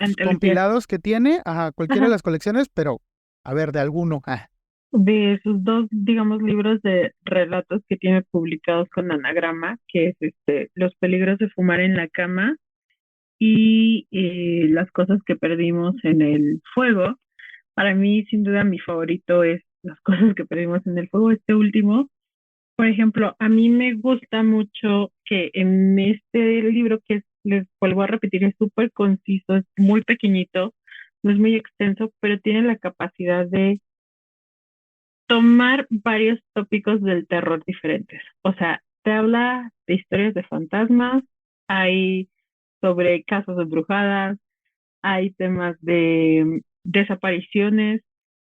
Antologías. compilados que tiene, ajá, cualquiera de Ajá. las colecciones, pero a ver, de alguno. De sus dos, digamos, libros de relatos que tiene publicados con Anagrama, que es Los peligros de fumar en la cama y Las cosas que perdimos en el fuego. Para mí, sin duda, mi favorito es Las cosas que perdimos en el fuego, este último. Por ejemplo, a mí me gusta mucho que en este libro, les vuelvo a repetir, es súper conciso, es muy pequeñito, no es muy extenso, pero tiene la capacidad de tomar varios tópicos del terror diferentes. O sea, te habla de historias de fantasmas, hay sobre casos de brujadas, hay temas de desapariciones,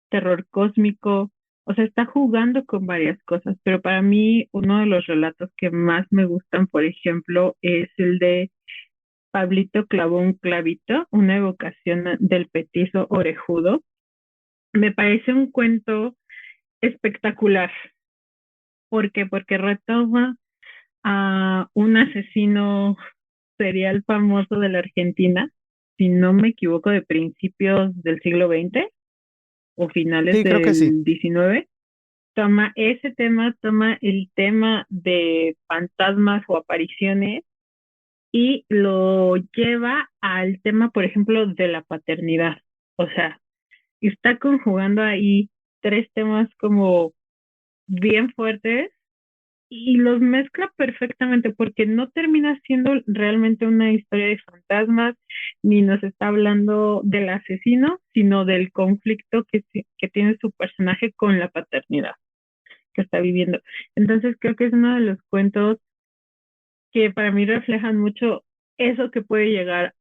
terror cósmico, o sea, está jugando con varias cosas, pero para mí uno de los relatos que más me gustan, por ejemplo, es el de Pablito clavó un clavito, una evocación del petizo orejudo. Me parece un cuento espectacular. ¿Por qué? Porque retoma a un asesino serial famoso de la Argentina, si no me equivoco, de principios del siglo XX o finales Sí, creo que sí. del XIX. Toma ese tema, toma el tema de fantasmas o apariciones y lo lleva al tema, por ejemplo, de la paternidad. O sea, está conjugando ahí tres temas como bien fuertes y los mezcla perfectamente porque no termina siendo realmente una historia de fantasmas, ni nos está hablando del asesino, sino del conflicto que tiene su personaje con la paternidad que está viviendo. Entonces creo que es uno de los cuentos que para mí reflejan mucho eso que puede llegar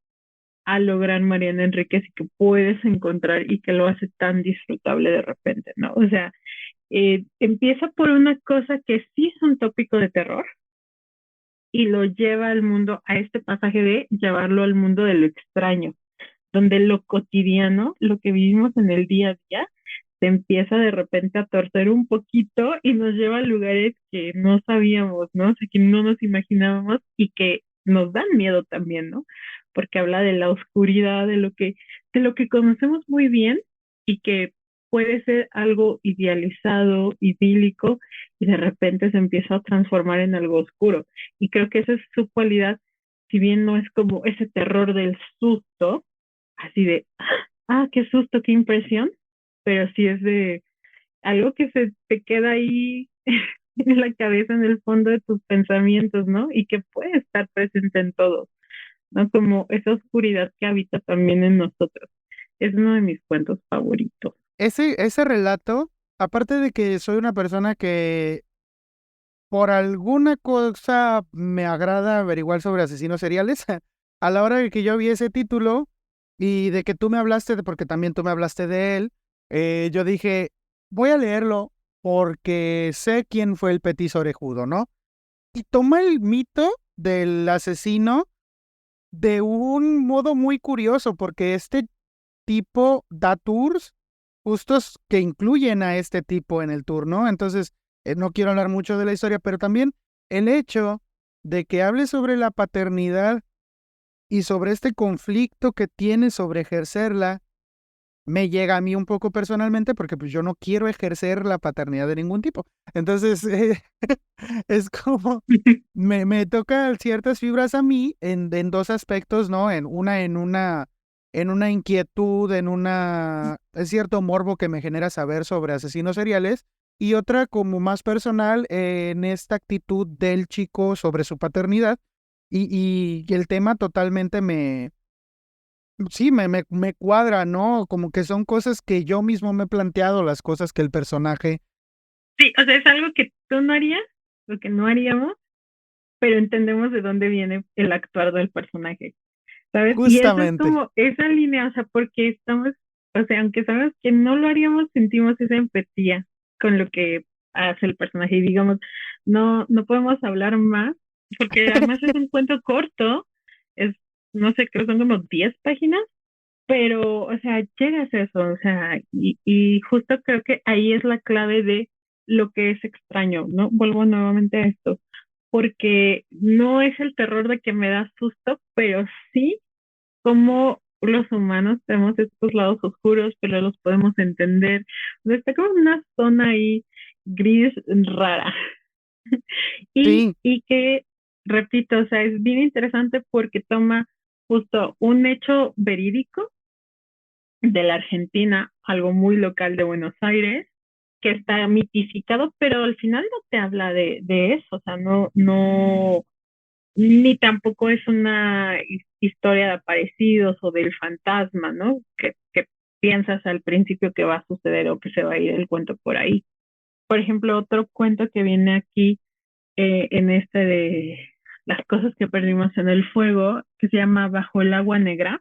a lograr Mariana Enríquez y que puedes encontrar y que lo hace tan disfrutable de repente, ¿no? O sea, empieza por una cosa que sí es un tópico de terror y lo lleva al mundo, a este pasaje de llevarlo al mundo de lo extraño, donde lo cotidiano, lo que vivimos en el día a día, se empieza de repente a torcer un poquito y nos lleva a lugares que no sabíamos, ¿no? O sea, que no nos imaginábamos y que nos dan miedo también, ¿no? Porque habla de la oscuridad, de lo que conocemos muy bien y que puede ser algo idealizado, idílico, y de repente se empieza a transformar en algo oscuro. Y creo que esa es su cualidad, si bien no es como ese terror del susto, así de, qué susto, qué impresión, pero sí es de algo que se te queda ahí en la cabeza, en el fondo de tus pensamientos, ¿no? Y que puede estar presente en todo, ¿no? Como esa oscuridad que habita también en nosotros. Es uno de mis cuentos favoritos. Ese relato, aparte de que soy una persona que por alguna cosa me agrada averiguar sobre asesinos seriales, a la hora de que yo vi ese título y de que tú me hablaste, porque también tú me hablaste de él, yo dije, voy a leerlo porque sé quién fue el petiso orejudo, ¿no? Y toma el mito del asesino de un modo muy curioso, porque este tipo da tours justos que incluyen a este tipo en el tour, ¿no? Entonces, no quiero hablar mucho de la historia, pero también el hecho de que hable sobre la paternidad y sobre este conflicto que tiene sobre ejercerla, me llega a mí un poco personalmente porque pues yo no quiero ejercer la paternidad de ningún tipo. Entonces, es como me toca ciertas fibras a mí en dos aspectos, ¿no? En una inquietud, es cierto morbo que me genera saber sobre asesinos seriales, y otra como más personal en esta actitud del chico sobre su paternidad, y el tema totalmente me cuadra, ¿no? Como que son cosas que yo mismo me he planteado, las cosas que el personaje. Sí, o sea, es algo que tú no harías, lo que no haríamos, pero entendemos de dónde viene el actuar del personaje. ¿Sabes? Y eso es Justamente. como esa línea, o sea, porque estamos, o sea, aunque sabemos que no lo haríamos, sentimos esa empatía con lo que hace el personaje y digamos, no podemos hablar más, porque además es un cuento corto, es, no sé, creo que son como 10 páginas, pero, o sea, llegas a eso, o sea, y justo creo que ahí es la clave de lo que es extraño, ¿no? Vuelvo nuevamente a esto, porque no es el terror de que me da susto, pero sí cómo los humanos tenemos estos lados oscuros, pero los podemos entender. O sea, está como una zona ahí gris rara. Sí, Y que, repito, o sea, es bien interesante porque toma justo un hecho verídico de la Argentina, algo muy local de Buenos Aires, que está mitificado, pero al final no te habla de eso, o sea, no, ni tampoco es una historia de aparecidos o del fantasma, ¿no? Que piensas al principio que va a suceder o que se va a ir el cuento por ahí. Por ejemplo, otro cuento que viene aquí en este de las cosas que perdimos en el fuego, que se llama Bajo el agua negra,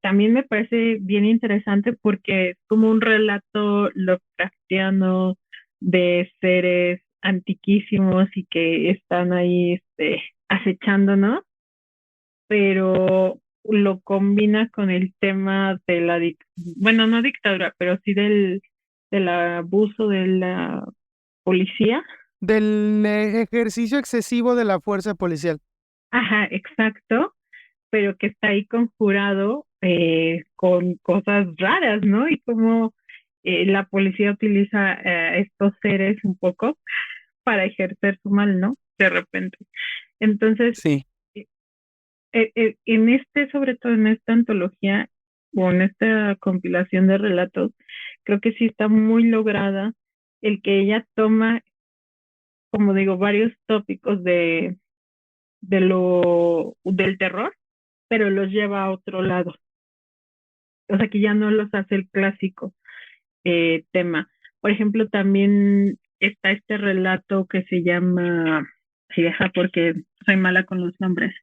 también me parece bien interesante porque es como un relato Lovecraftiano de seres antiquísimos y que están ahí acechándonos, pero lo combina con el tema de la, bueno, no dictadura, pero sí del abuso de la policía. del ejercicio excesivo de la fuerza policial. Ajá, exacto, pero que está ahí conjurado con cosas raras, ¿no? Y como la policía utiliza estos seres un poco para ejercer su mal, ¿no? De repente. Entonces, Sí. eh, en sobre todo en esta antología o en esta compilación de relatos, creo que sí está muy lograda el que ella toma como digo, varios tópicos del terror, pero los lleva a otro lado. O sea, que ya no los hace el clásico tema. Por ejemplo, también está este relato que se llama, si deja porque soy mala con los nombres,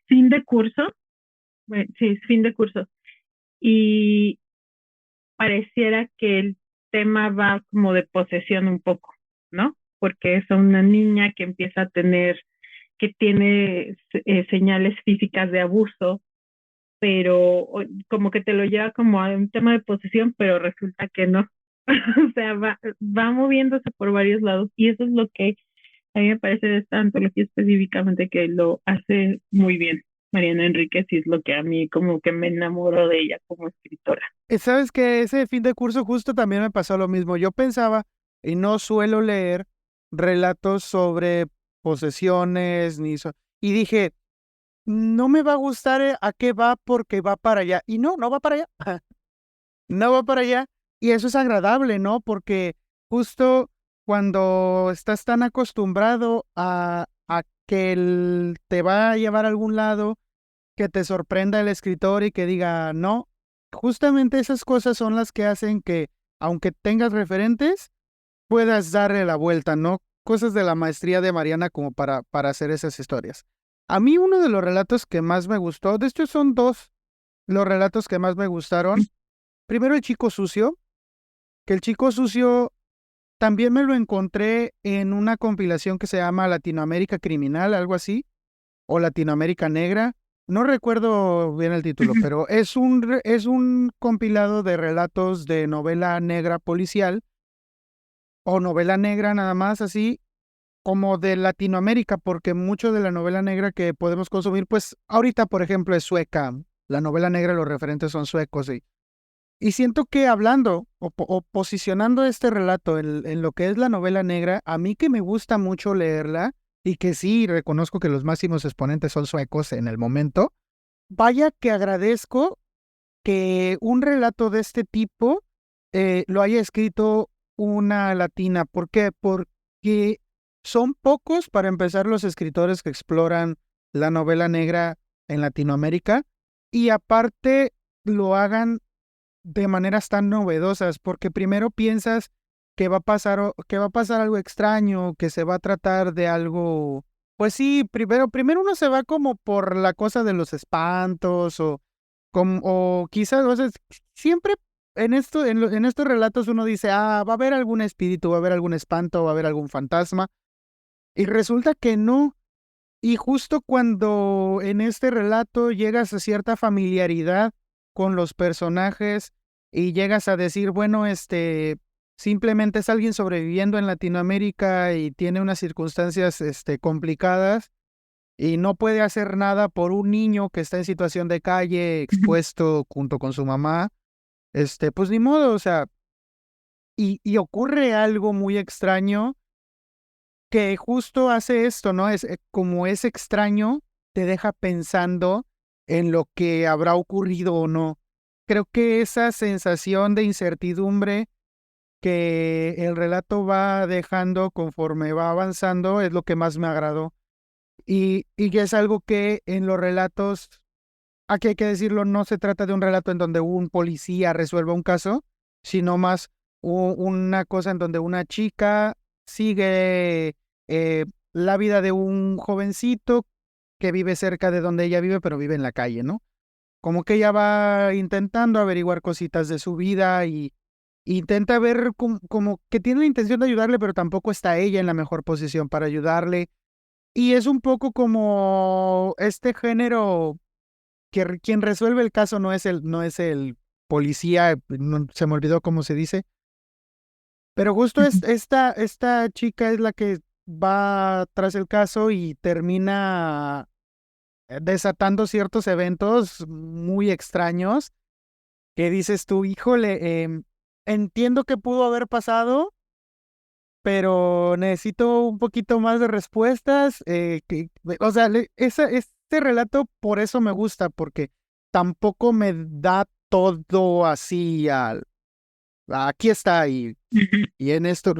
Fin de curso, sí, Fin de curso. Y pareciera que el tema va como de posesión un poco, ¿no? Porque es una niña que empieza a que tiene señales físicas de abuso, pero como que te lo lleva como a un tema de posesión, pero resulta que no. O sea, va moviéndose por varios lados y eso es lo que a mí me parece de esta antología específicamente que lo hace muy bien Mariana Enríquez y es lo que a mí como que me enamoró de ella como escritora. ¿Sabes que ese fin de curso justo también me pasó lo mismo? Yo pensaba, y no suelo leer relatos sobre posesiones, y dije, no me va a gustar a qué va porque va para allá. Y no va para allá. No va para allá. Y eso es agradable, ¿no? Porque justo cuando estás tan acostumbrado a que te va a llevar a algún lado, que te sorprenda el escritor y que diga, no, justamente esas cosas son las que hacen que, aunque tengas referentes, puedas darle la vuelta, ¿no? Cosas de la maestría de Mariana como para hacer esas historias. A mí uno de los relatos que más me gustó, de hecho son dos los relatos que más me gustaron. Primero el chico sucio, que el chico sucio también me lo encontré en una compilación que se llama Latinoamérica Criminal, algo así, o Latinoamérica Negra. No recuerdo bien el título, pero es un compilado de relatos de novela negra policial o novela negra nada más así, como de Latinoamérica, porque mucho de la novela negra que podemos consumir, pues ahorita, por ejemplo, es sueca. La novela negra, los referentes son suecos. Y siento que hablando o posicionando este relato en lo que es la novela negra, a mí que me gusta mucho leerla y que sí reconozco que los máximos exponentes son suecos en el momento, vaya que agradezco que un relato de este tipo lo haya escrito una latina. ¿Por qué? Porque son pocos, para empezar, los escritores que exploran la novela negra en Latinoamérica y aparte lo hagan de maneras tan novedosas, porque primero piensas que va a pasar, que va a pasar algo extraño, que se va a tratar de algo, pues sí, primero uno se va como por la cosa de los espantos o quizás, o sea, siempre en estos relatos uno dice, va a haber algún espíritu, va a haber algún espanto, va a haber algún fantasma, y resulta que no. Y justo cuando en este relato llegas a cierta familiaridad con los personajes y llegas a decir, bueno, simplemente es alguien sobreviviendo en Latinoamérica y tiene unas circunstancias, complicadas y no puede hacer nada por un niño que está en situación de calle, expuesto junto con su mamá, pues ni modo, o sea, y ocurre algo muy extraño que justo hace esto, ¿no? Como es extraño, te deja pensando en lo que habrá ocurrido o no. Creo que esa sensación de incertidumbre que el relato va dejando conforme va avanzando es lo que más me agradó. Y que es algo que en los relatos, aquí hay que decirlo, no se trata de un relato en donde un policía resuelva un caso, sino más una cosa en donde una chica sigue la vida de un jovencito que vive cerca de donde ella vive, pero vive en la calle, ¿no? Como que ella va intentando averiguar cositas de su vida y intenta ver como que tiene la intención de ayudarle, pero tampoco está ella en la mejor posición para ayudarle. Y es un poco como este género que quien resuelve el caso no es el policía, se me olvidó cómo se dice, pero justo esta chica es la que va tras el caso y termina desatando ciertos eventos muy extraños que dices tú, híjole, entiendo que pudo haber pasado, pero necesito un poquito más de respuestas. O sea, este relato por eso me gusta, porque tampoco me da todo así aquí está y en esto.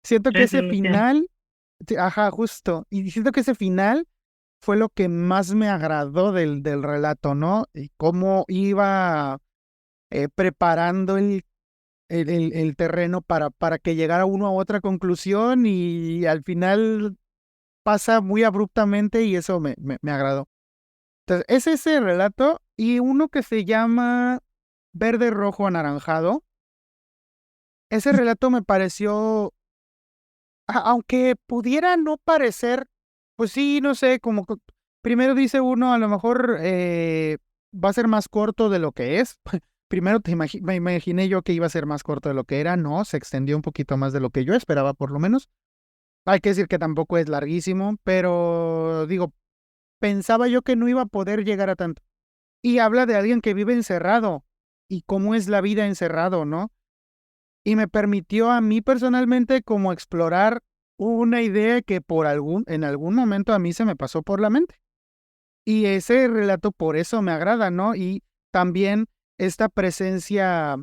Siento que ese Resolución. final Sí, ajá, justo. Y siento que ese final fue lo que más me agradó del relato, ¿no? Y cómo iba preparando el terreno para que llegara uno a otra conclusión y al final pasa muy abruptamente y eso me agradó. Entonces, es ese relato y uno que se llama Verde, Rojo, Anaranjado. Ese relato me pareció, aunque pudiera no parecer, pues sí, no sé, primero dice uno, a lo mejor va a ser más corto de lo que es. Primero me imaginé yo que iba a ser más corto de lo que era, no, se extendió un poquito más de lo que yo esperaba, por lo menos. Hay que decir que tampoco es larguísimo, pero digo, pensaba yo que no iba a poder llegar a tanto. Y habla de alguien que vive encerrado y cómo es la vida encerrado, ¿no? Y me permitió a mí personalmente como explorar una idea que en algún momento a mí se me pasó por la mente. Y ese relato por eso me agrada, ¿no? Y también esta presencia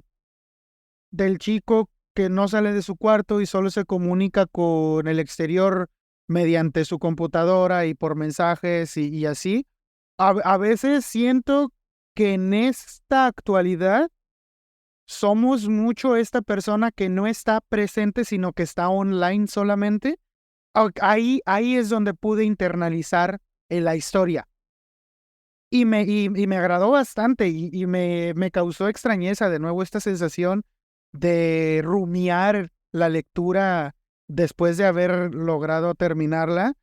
del chico que no sale de su cuarto y solo se comunica con el exterior mediante su computadora y por mensajes y así. A veces siento que en esta actualidad somos mucho esta persona que no está presente, sino que está online solamente. Ahí es donde pude internalizar en la historia. Y me agradó bastante y me causó extrañeza de nuevo esta sensación de rumiar la lectura después de haber logrado terminarla.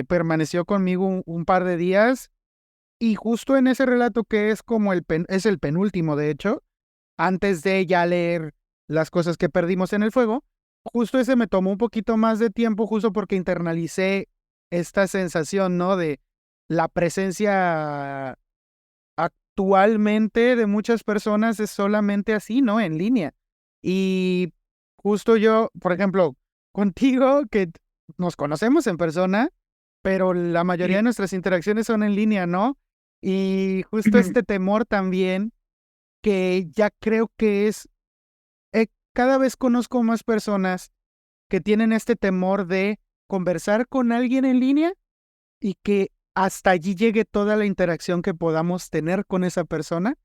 Permaneció conmigo un par de días y justo en ese relato que es como es el penúltimo, de hecho, antes de ya leer las cosas que perdimos en el fuego, justo ese me tomó un poquito más de tiempo, justo porque internalicé esta sensación, ¿no? De la presencia actualmente de muchas personas es solamente así, ¿no? En línea. Y justo yo, por ejemplo, contigo, que nos conocemos en persona, pero la mayoría de Sí. nuestras interacciones son en línea, ¿no? Y justo Ujú. este temor también, que ya creo que cada vez conozco más personas que tienen este temor de conversar con alguien en línea y que hasta allí llegue toda la interacción que podamos tener con esa persona.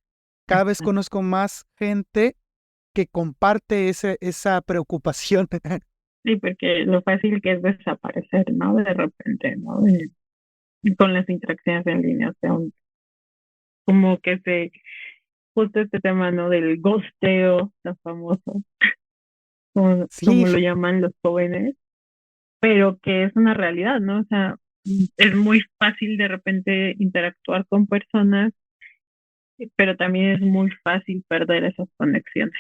Cada vez conozco más gente que comparte esa preocupación. Sí, porque lo fácil que es desaparecer, ¿no? De repente, ¿no? Con las interacciones en línea, o sea, como que justo este tema, ¿no? Del ghosteo, tan famoso, Sí, como lo llaman los jóvenes, pero que es una realidad, ¿no? O sea, es muy fácil de repente interactuar con personas, pero también es muy fácil perder esas conexiones.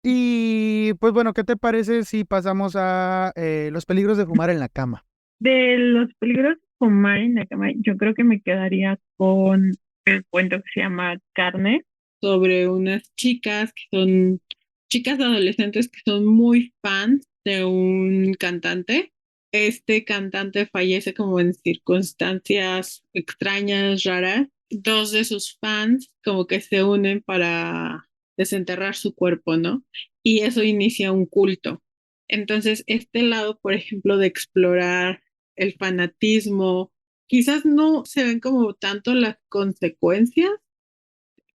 y pues bueno, ¿qué te parece si pasamos a los peligros de fumar en la cama? De los peligros de fumar en la cama, yo creo que me quedaría con el cuento que se llama Carne, sobre unas chicas que son chicas adolescentes que son muy fans de un cantante. Este cantante fallece como en circunstancias extrañas, raras. Dos de sus fans como que se unen para desenterrar su cuerpo, ¿no? Y eso inicia un culto. Entonces, este lado, por ejemplo, de explorar el fanatismo, quizás no se ven como tanto las consecuencias,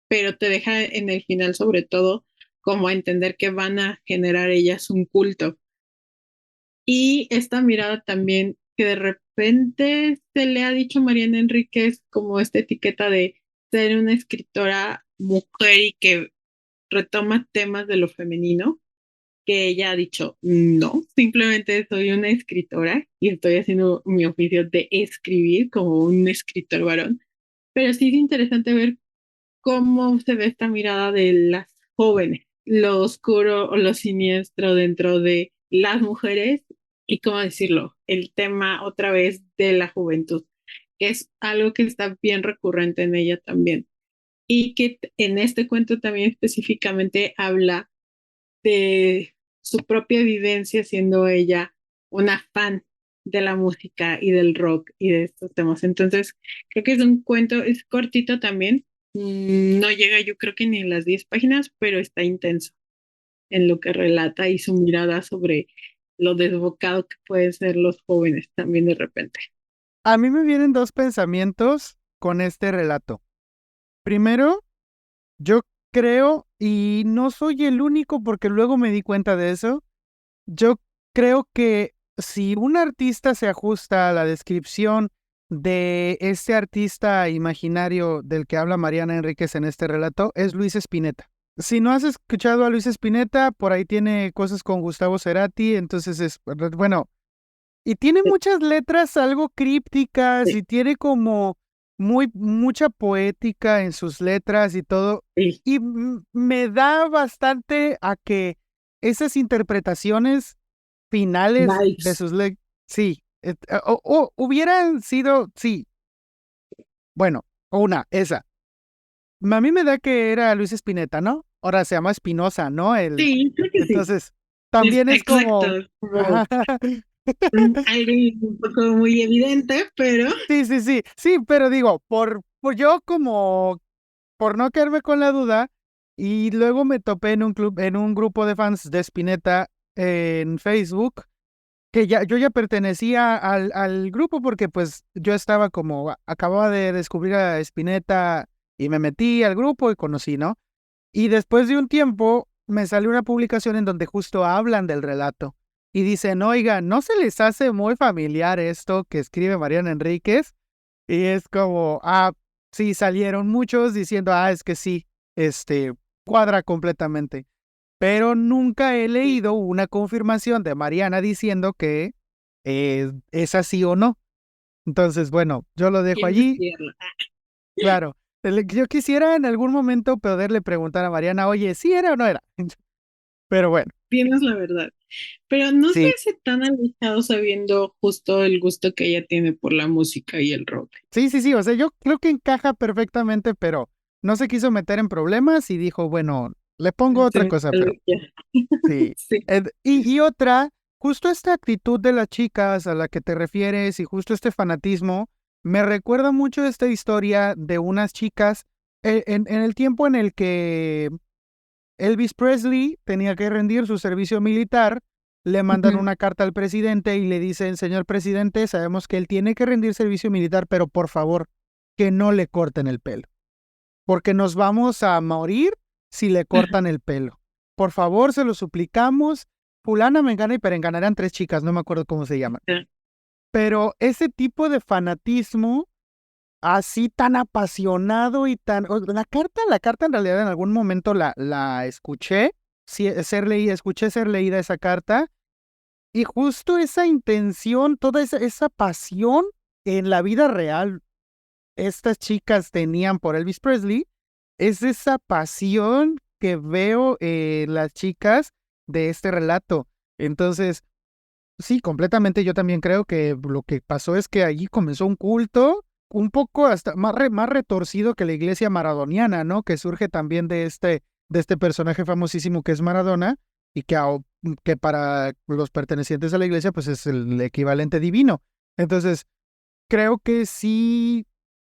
pero te deja en el final sobre todo como a entender que van a generar ellas un culto. Y esta mirada también que de repente se le ha dicho a Mariana Enríquez como esta etiqueta de ser una escritora mujer y que retoma temas de lo femenino, que ella ha dicho, no, simplemente soy una escritora y estoy haciendo mi oficio de escribir como un escritor varón. Pero sí es interesante ver cómo se ve esta mirada de las jóvenes, lo oscuro o lo siniestro dentro de las mujeres y, cómo decirlo, el tema otra vez de la juventud, que es algo que está bien recurrente en ella también. Y que en este cuento también específicamente habla de su propia vivencia siendo ella una fan de la música y del rock y de estos temas. Entonces, creo que es un cuento, es cortito también, no llega yo creo que ni a las 10 páginas, pero está intenso en lo que relata y su mirada sobre lo desbocado que pueden ser los jóvenes también de repente. A mí me vienen dos pensamientos con este relato. Primero, yo creo, y no soy el único porque luego me di cuenta de eso, yo creo que si un artista se ajusta a la descripción de este artista imaginario del que habla Mariana Enríquez en este relato, es Luis Spinetta. Si no has escuchado a Luis Spinetta, por ahí tiene cosas con Gustavo Cerati, entonces bueno, y tiene muchas letras algo crípticas Sí, y tiene como mucha poética en sus letras y todo. sí, Y me da bastante a que esas interpretaciones finales de vibes. sus letras, sí, o hubieran sido, sí, bueno, esa. A mí me da que era Luis Spinetta, ¿no? Ahora se llama Espinosa, ¿no? Sí, creo que sí. Entonces, también es Exacto, como, como algo un poco muy evidente, pero sí, sí, sí, sí, pero digo, por yo como, por no quedarme con la duda, y luego me topé en un club, en un grupo de fans de Spinetta en Facebook, que yo ya pertenecía al grupo porque pues yo estaba como, acababa de descubrir a Spinetta y me metí al grupo y conocí, ¿no? Y después de un tiempo me salió una publicación en donde justo hablan del relato y dicen, oiga, ¿no se les hace muy familiar esto que escribe Mariana Enríquez? Y es como, sí, salieron muchos diciendo, es que sí, cuadra completamente. Pero nunca he sí, leído una confirmación de Mariana diciendo que es así o no. Entonces, bueno, yo lo dejo quiero allí, estudiarlo. claro. Yo quisiera en algún momento poderle preguntar a Mariana, oye, ¿sí era o no era? Pero bueno, Tienes la verdad. Pero no se sí, hace tan alejado sabiendo justo el gusto que ella tiene por la música y el rock. sí, sí, sí, o sea, yo creo que encaja perfectamente, pero no se quiso meter en problemas y dijo, bueno, le pongo otra Sí, cosa, pero sí. sí. Y otra, justo esta actitud de las chicas a la que te refieres y justo este fanatismo, me recuerda mucho esta historia de unas chicas en el tiempo en el que Elvis Presley tenía que rendir su servicio militar, le mandan Ujú. una carta al presidente y le dicen, señor presidente, sabemos que él tiene que rendir servicio militar, pero por favor, que no le corten el pelo, porque nos vamos a morir si le cortan el pelo. Por favor, se lo suplicamos. Fulana, Mengana y Perengana eran tres chicas, no me acuerdo cómo se llaman. Ya. Pero ese tipo de fanatismo así tan apasionado y tan... La carta en realidad en algún momento la escuché, sí, escuché ser leída esa carta, y justo esa intención, toda esa pasión en la vida real, estas chicas tenían por Elvis Presley, es esa pasión que veo en las chicas de este relato. Entonces, sí, completamente yo también creo que lo que pasó es que allí comenzó un culto un poco hasta más retorcido que la iglesia maradoniana, ¿no? Que surge también de este personaje famosísimo que es Maradona y que para los pertenecientes a la iglesia pues es el equivalente divino. Entonces, creo que sí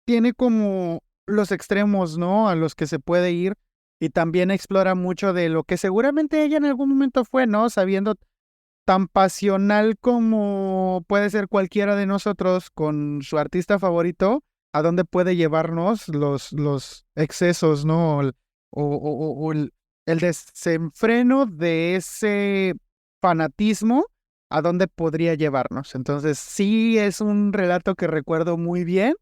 tiene como los extremos, ¿no? A los que se puede ir y también explora mucho de lo que seguramente ella en algún momento fue, ¿no? Sabiendo tan pasional como puede ser cualquiera de nosotros con su artista favorito, a dónde puede llevarnos los excesos, ¿no? O el desenfreno de ese fanatismo, a dónde podría llevarnos. Entonces, sí es un relato que recuerdo muy bien,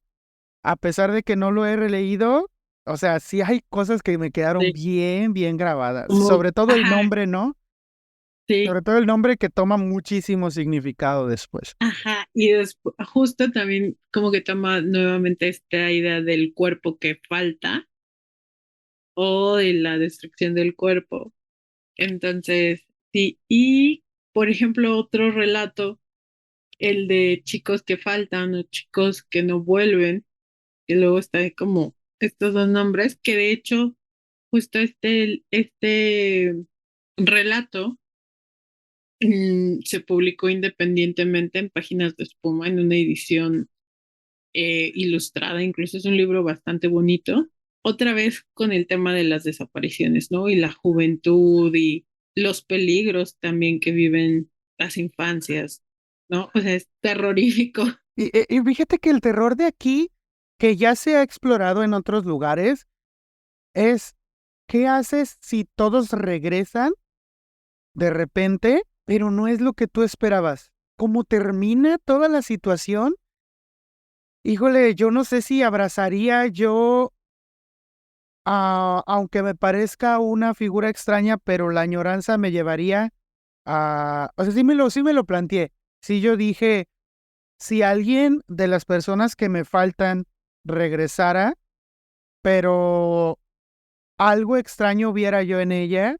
a pesar de que no lo he releído. O sea, sí hay cosas que me quedaron Sí, bien, bien grabadas. como, Sobre todo el ajá, nombre, ¿no? sí, Sobre todo el nombre que toma muchísimo significado después. ajá. Y después, justo también como que toma nuevamente esta idea del cuerpo que falta o de la destrucción del cuerpo. Entonces, sí. Y, por ejemplo, otro relato, el de chicos que faltan o chicos que no vuelven, que luego está como estos dos nombres, que de hecho, justo este relato se publicó independientemente en Páginas de Espuma en una edición ilustrada, incluso es un libro bastante bonito, otra vez con el tema de las desapariciones, ¿no? Y la juventud y los peligros también que viven las infancias, ¿no? O sea, es terrorífico. Y fíjate que el terror de aquí, que ya se ha explorado en otros lugares, es ¿qué haces si todos regresan de repente, pero no es lo que tú esperabas? ¿Cómo termina toda la situación? Híjole, yo no sé si abrazaría yo, aunque me parezca una figura extraña, pero la añoranza me llevaría a... O sea, sí me lo planteé. Sí, yo dije, si alguien de las personas que me faltan regresara, pero algo extraño viera yo en ella,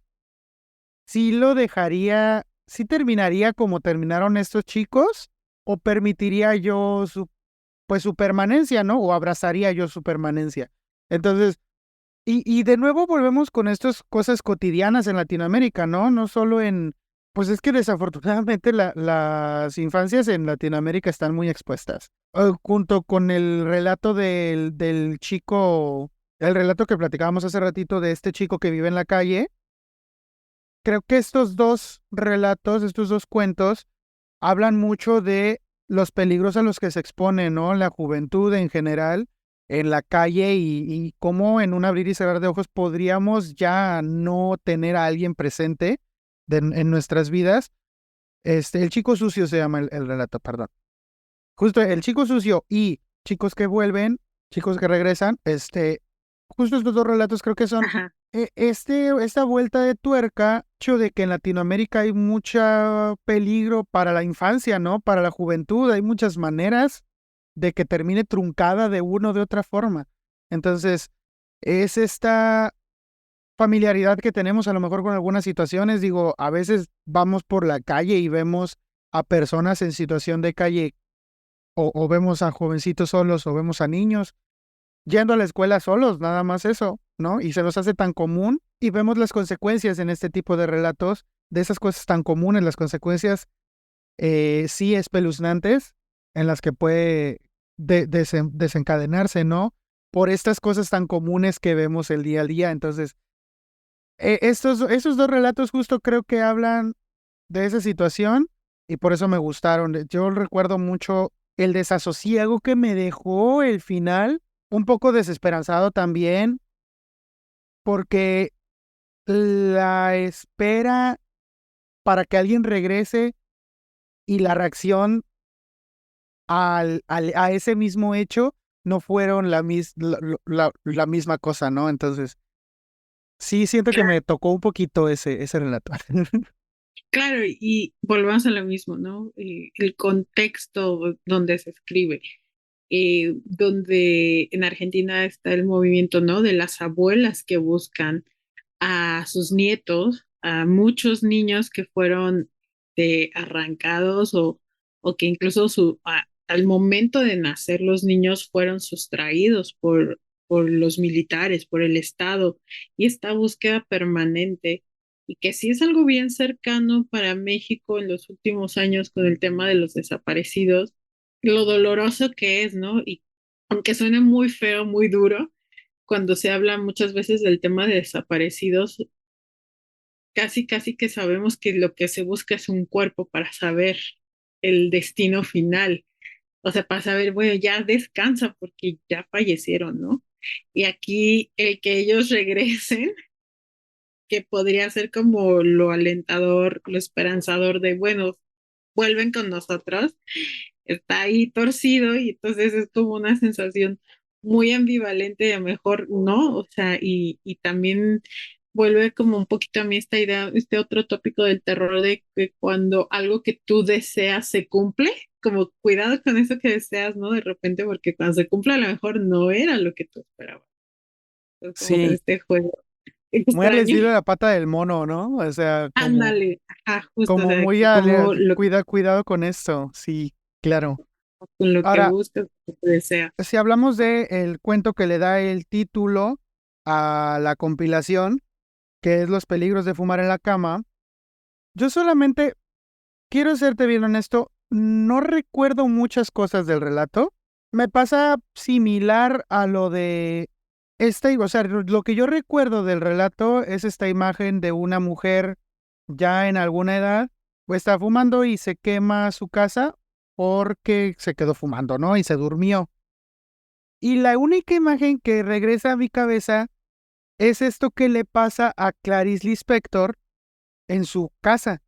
sí lo dejaría, sí terminaría como terminaron estos chicos, o permitiría yo pues su permanencia, ¿no? O abrazaría yo su permanencia. Entonces, y de nuevo volvemos con estas cosas cotidianas en Latinoamérica, ¿no? No solo en, pues es que desafortunadamente las infancias en Latinoamérica están muy expuestas. Junto con el relato del chico, el relato que platicábamos hace ratito de este chico que vive en la calle, creo que estos dos relatos, estos dos cuentos, hablan mucho de los peligros a los que se expone, ¿no? La juventud en general en la calle y cómo en un abrir y cerrar de ojos podríamos ya no tener a alguien presente en nuestras vidas. El chico sucio se llama el relato, perdón. Justo el chico sucio y chicos que vuelven, chicos que regresan, justo estos dos relatos creo que son Ajá. esta vuelta de tuerca, hecho de que en Latinoamérica hay mucho peligro para la infancia, ¿no? Para la juventud, hay muchas maneras de que termine truncada de una o de otra forma. Entonces, es esta familiaridad que tenemos a lo mejor con algunas situaciones. Digo, a veces vamos por la calle y vemos a personas en situación de calle o vemos a jovencitos solos o vemos a niños yendo a la escuela solos, nada más eso, ¿no? Y se nos hace tan común y vemos las consecuencias en este tipo de relatos de esas cosas tan comunes, las consecuencias sí espeluznantes en las que puede desencadenarse, ¿no? Por estas cosas tan comunes que vemos el día a día. Entonces, esos dos relatos justo creo que hablan de esa situación y por eso me gustaron. Yo recuerdo mucho el desasosiego que me dejó el final, un poco desesperanzado también, porque la espera para que alguien regrese y la reacción a ese mismo hecho no fueron la misma cosa, ¿no? Entonces, sí siento que me tocó un poquito ese relato. Claro, y volvamos a lo mismo, ¿no? El contexto donde se escribe, donde en Argentina está el movimiento, ¿no? De las abuelas que buscan a sus nietos, a muchos niños que fueron arrancados o que incluso al momento de nacer los niños fueron sustraídos por los militares, por el Estado, y esta búsqueda permanente, y que sí es algo bien cercano para México en los últimos años con el tema de los desaparecidos, lo doloroso que es, ¿no? Y aunque suene muy feo, muy duro, cuando se habla muchas veces del tema de desaparecidos, casi que sabemos que lo que se busca es un cuerpo para saber el destino final. O sea, para saber, bueno, ya descansa porque ya fallecieron, ¿no? Y aquí el que ellos regresen, que podría ser como lo alentador, lo esperanzador de, bueno, vuelven con nosotros, está ahí torcido y entonces es como una sensación muy ambivalente y a lo mejor no, o sea, y también vuelve como un poquito a mí esta idea, este otro tópico del terror de que cuando algo que tú deseas se cumple, como cuidado con eso que deseas, ¿no? De repente, porque cuando se cumple a lo mejor no era lo que tú esperabas. Es como que Sí, este juego muy al extraño. estilo de la pata del mono, ¿no? O sea, Ándale, ajá, justo, o como sea, muy como cuidado con esto, sí, claro. con lo que Ahora, buscas, lo que deseas. si hablamos de el cuento que le da el título a la compilación, que es Los peligros de fumar en la cama, yo solamente quiero serte bien honesto, no recuerdo muchas cosas del relato. Me pasa similar a lo de o sea, lo que yo recuerdo del relato es esta imagen de una mujer ya en alguna edad está fumando y se quema su casa porque se quedó fumando, ¿no? Y se durmió. Y la única imagen que regresa a mi cabeza es esto que le pasa a Clarice Lispector en su casa,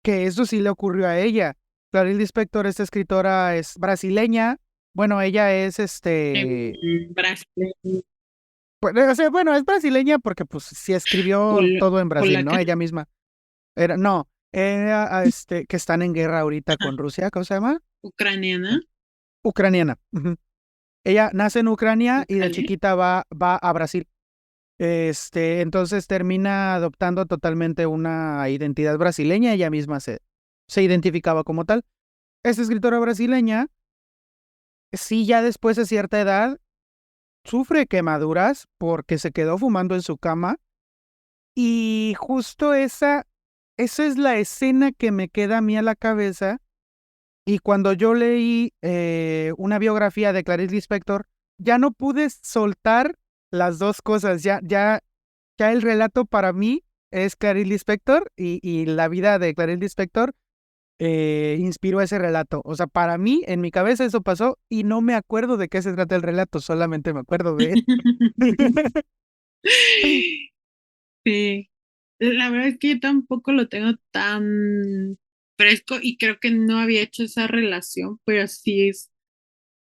que eso sí le ocurrió a ella. Clarice Lispector, esta escritora, es brasileña. Bueno, ella es En Brasil, o sea, bueno, es brasileña porque pues sí escribió todo en Brasil, ¿no? polaca, Ella misma. Era que están en guerra ahorita con Rusia, ¿cómo se llama? ucraniana, Ucraniana. Ujú. Ella nace en Ucrania y de Ucrania. chiquita va a Brasil. Entonces termina adoptando totalmente una identidad brasileña, ella misma se identificaba como tal. Esta escritora brasileña, sí, ya después de cierta edad, sufre quemaduras porque se quedó fumando en su cama y justo esa es la escena que me queda a mí a la cabeza. Y cuando yo leí una biografía de Clarice Lispector, ya no pude soltar las dos cosas. Ya el relato para mí es Clarice Lispector y la vida de Clarice Lispector inspiró ese relato. O sea, para mí, en mi cabeza eso pasó y no me acuerdo de qué se trata el relato, solamente me acuerdo de él. Sí, la verdad es que yo tampoco lo tengo tan fresco y creo que no había hecho esa relación, pero sí es,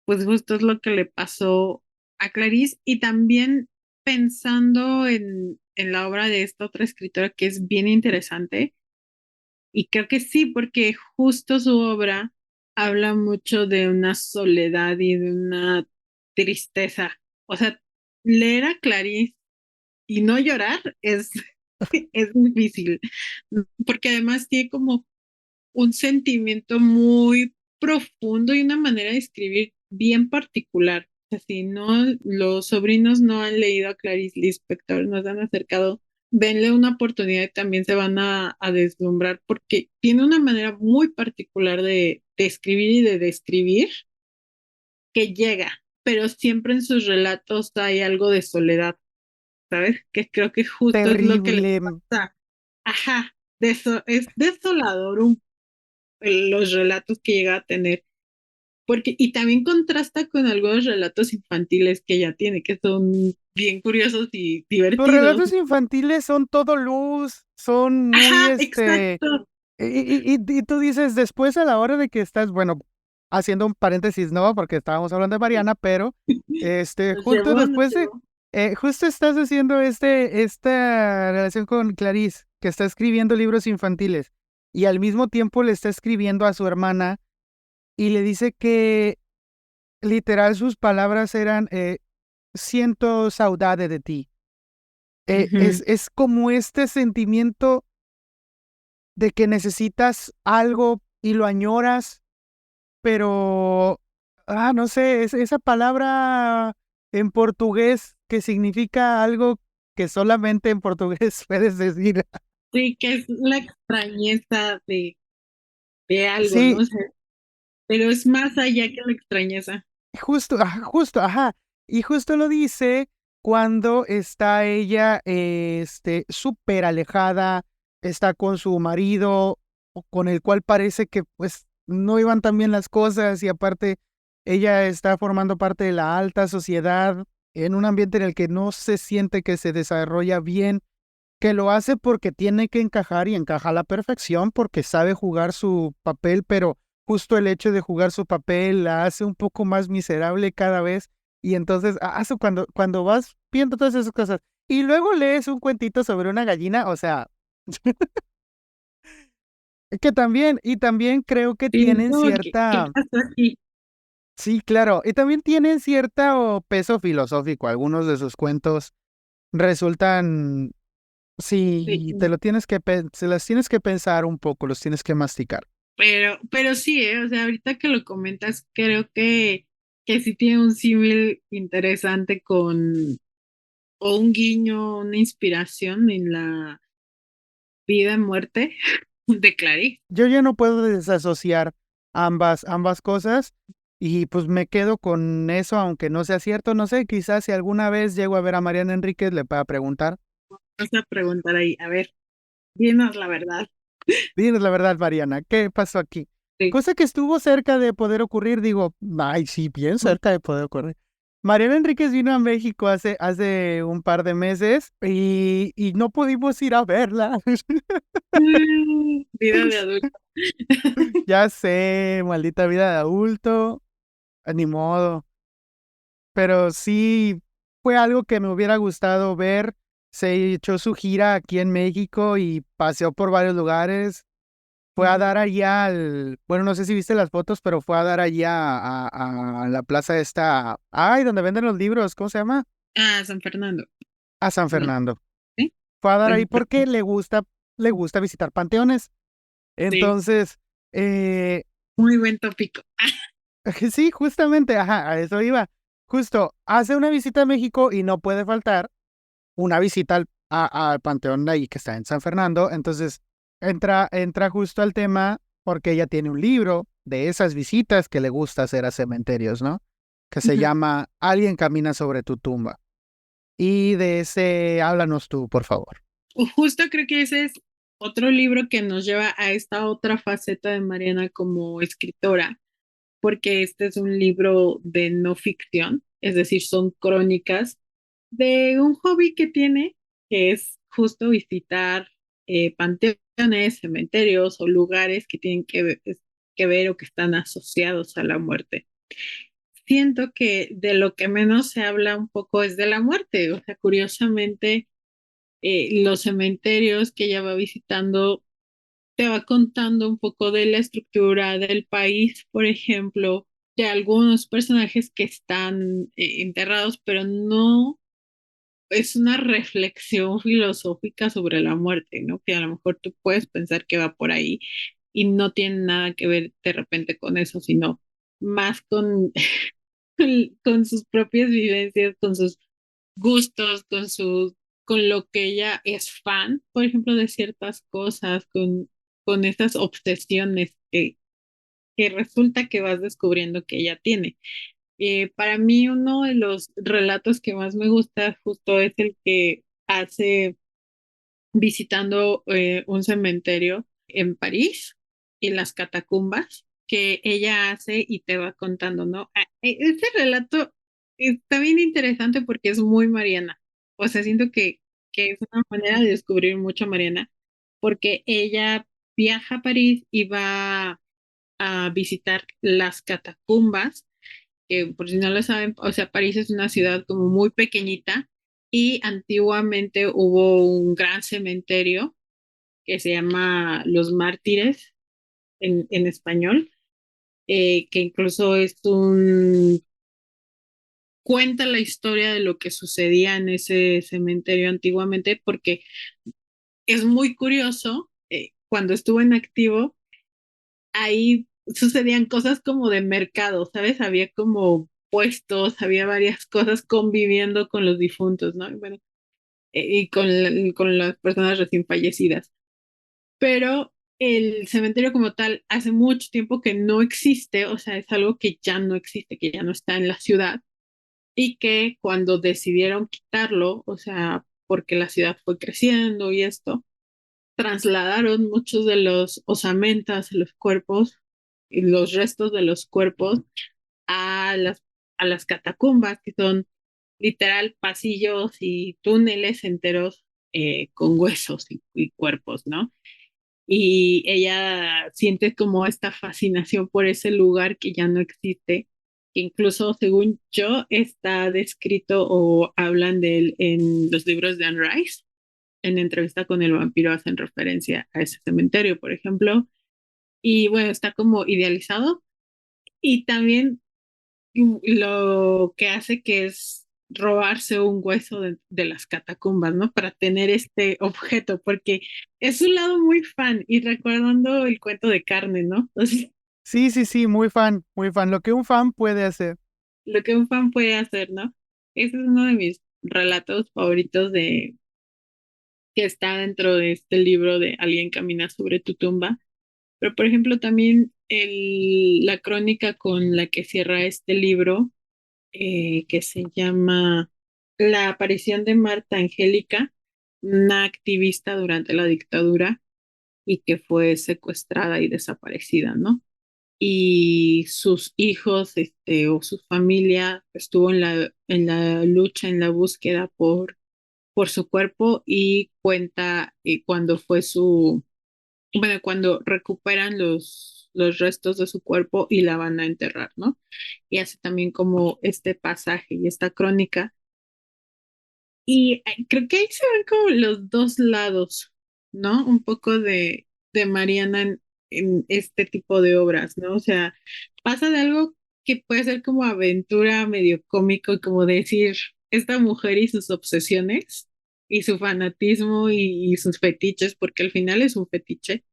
pues justo es lo que le pasó a Clarice y también pensando en la obra de esta otra escritora que es bien interesante y creo que sí, porque justo su obra habla mucho de una soledad y de una tristeza. O sea, leer a Clarice y no llorar es, es difícil, porque además tiene como un sentimiento muy profundo y una manera de escribir bien particular. O sea, si no, los sobrinos no han leído a Clarice Lispector, nos han acercado, denle una oportunidad y también se van a deslumbrar porque tiene una manera muy particular de escribir y de describir que llega, pero siempre en sus relatos hay algo de soledad, ¿sabes? Que creo que justo es lo que le Terrible. pasa. Ajá, de eso, es desolador los relatos que llega a tener. Porque, y también contrasta con algunos relatos infantiles que ella tiene, que son bien curiosos y Los divertidos. relatos infantiles son todo luz, son muy Ajá, exacto. Y tú dices, después a la hora de que estás, bueno, haciendo un paréntesis, ¿no? Porque estábamos hablando de Mariana, pero justo Nos después llevó. justo estás haciendo esta relación con Clarice, que está escribiendo libros infantiles y al mismo tiempo le está escribiendo a su hermana y le dice que literal sus palabras eran, siento saudade de ti. Ujú. Es como este sentimiento de que necesitas algo y lo añoras, pero, no sé, esa palabra en portugués que significa algo que solamente en portugués puedes decir. Sí, que es la extrañeza de algo, ¿no? Sí, O sea, pero es más allá que la extrañeza. justo, ajá. Y justo lo dice cuando está ella, súper alejada, está con su marido, con el cual parece que pues no iban tan bien las cosas y aparte ella está formando parte de la alta sociedad en un ambiente en el que no se siente que se desarrolla bien, que lo hace porque tiene que encajar y encaja a la perfección porque sabe jugar su papel, pero justo el hecho de jugar su papel la hace un poco más miserable cada vez y entonces cuando vas viendo todas esas cosas y luego lees un cuentito sobre una gallina, o sea, que también creo que Sí, tienen no, ¿qué cierta, pasó aquí? sí, claro, y también tienen cierto peso filosófico, algunos de sus cuentos resultan. Sí, Sí, se las tienes que pensar un poco, los tienes que masticar. pero sí, o sea, ahorita que lo comentas, creo que sí tiene un símil interesante con, o un guiño, una inspiración en la vida y muerte de Clarice. Yo ya no puedo desasociar ambas cosas y pues me quedo con eso, aunque no sea cierto, no sé, quizás si alguna vez llego a ver a Mariana Enríquez le pueda preguntar. Vamos a preguntar ahí, a ver, dinos la verdad. Dinos la verdad, Mariana, ¿qué pasó aquí? Sí. Cosa que estuvo cerca de poder ocurrir, digo, ay, sí, bien cerca de poder ocurrir. Mariana Enríquez vino a México hace un par de meses y no pudimos ir a verla. Vida de adulto. Ya sé, maldita vida de adulto, ni modo. Pero sí fue algo que me hubiera gustado ver. Se echó su gira aquí en México y paseó por varios lugares. Fue a Ujú. dar allá bueno, no sé si viste las fotos, pero fue a dar allá a la plaza esta, ay, donde venden los libros, ¿cómo se llama? Ah, San Fernando. A San No, Fernando. ¿sí? Fue a dar ahí San porque Fernando. le gusta visitar panteones. Sí, Entonces, eh, muy buen tópico. sí, justamente, ajá, a eso iba. Justo, hace una visita a México y no puede faltar una visita al panteón de ahí que está en San Fernando. Entonces, entra justo al tema porque ella tiene un libro de esas visitas que le gusta hacer a cementerios, ¿no? Que se Ujú. llama Alguien camina sobre tu tumba. Y de ese, háblanos tú, por favor. Justo creo que ese es otro libro que nos lleva a esta otra faceta de Mariana como escritora, porque este es un libro de no ficción, es decir, son crónicas de un hobby que tiene, que es justo visitar panteones, cementerios o lugares que tienen que ver o que están asociados a la muerte. Siento que de lo que menos se habla un poco es de la muerte, o sea, curiosamente, los cementerios que ella va visitando te va contando un poco de la estructura del país, por ejemplo, de algunos personajes que están enterrados, pero no es una reflexión filosófica sobre la muerte, ¿no? Que a lo mejor tú puedes pensar que va por ahí y no tiene nada que ver de repente con eso, sino más con sus propias vivencias, con sus gustos, con lo que ella es fan, por ejemplo, de ciertas cosas, con estas obsesiones que resulta que vas descubriendo que ella tiene. Para mí uno de los relatos que más me gusta justo es el que hace visitando un cementerio en París y las catacumbas que ella hace y te va contando, ¿no? Este relato está bien interesante porque es muy Mariana. O sea, siento que es una manera de descubrir mucho a Mariana porque ella viaja a París y va a visitar las catacumbas que por si no lo saben, o sea, París es una ciudad como muy pequeñita y antiguamente hubo un gran cementerio que se llama Los Mártires en español, que incluso cuenta la historia de lo que sucedía en ese cementerio antiguamente, porque es muy curioso, cuando estuvo en activo, ahí sucedían cosas como de mercado, ¿sabes? Había como puestos, había varias cosas conviviendo con los difuntos, ¿no? Y bueno, y con las personas recién fallecidas. Pero el cementerio como tal hace mucho tiempo que no existe, o sea, es algo que ya no existe, que ya no está en la ciudad y que cuando decidieron quitarlo, o sea, porque la ciudad fue creciendo y esto, trasladaron muchos de los osamentas, los cuerpos y los restos de los cuerpos a a las catacumbas, que son literal pasillos y túneles enteros con huesos y cuerpos, ¿no? Y ella siente como esta fascinación por ese lugar que ya no existe, que incluso, según yo, está descrito o hablan de él en los libros de Anne Rice. En entrevista con el vampiro hacen referencia a ese cementerio, por ejemplo, y bueno, está como idealizado y también lo que hace que es robarse un hueso de las catacumbas, ¿no? Para tener este objeto, porque es un lado muy fan y recordando el cuento de carne, ¿no? Entonces, Sí, sí, sí, muy fan, muy fan. Lo que un fan puede hacer. lo que un fan puede hacer, ¿no? Ese es uno de mis relatos favoritos de que está dentro de este libro de Alguien camina sobre tu tumba. Pero, por ejemplo, también la crónica con la que cierra este libro, que se llama La aparición de Marta Angélica, una activista durante la dictadura, y que fue secuestrada y desaparecida, ¿no? Y sus hijos, o su familia estuvo en la lucha, en la búsqueda por su cuerpo y cuenta cuando fue bueno, cuando recuperan los restos de su cuerpo y la van a enterrar, ¿no? Y hace también como este pasaje y esta crónica. Y creo que ahí se ven como los dos lados, ¿no? Un poco de Mariana en este tipo de obras, ¿no? O sea, pasa de algo que puede ser como aventura medio cómico, como decir, esta mujer y sus obsesiones y su fanatismo y sus fetiches, porque al final es un fetiche.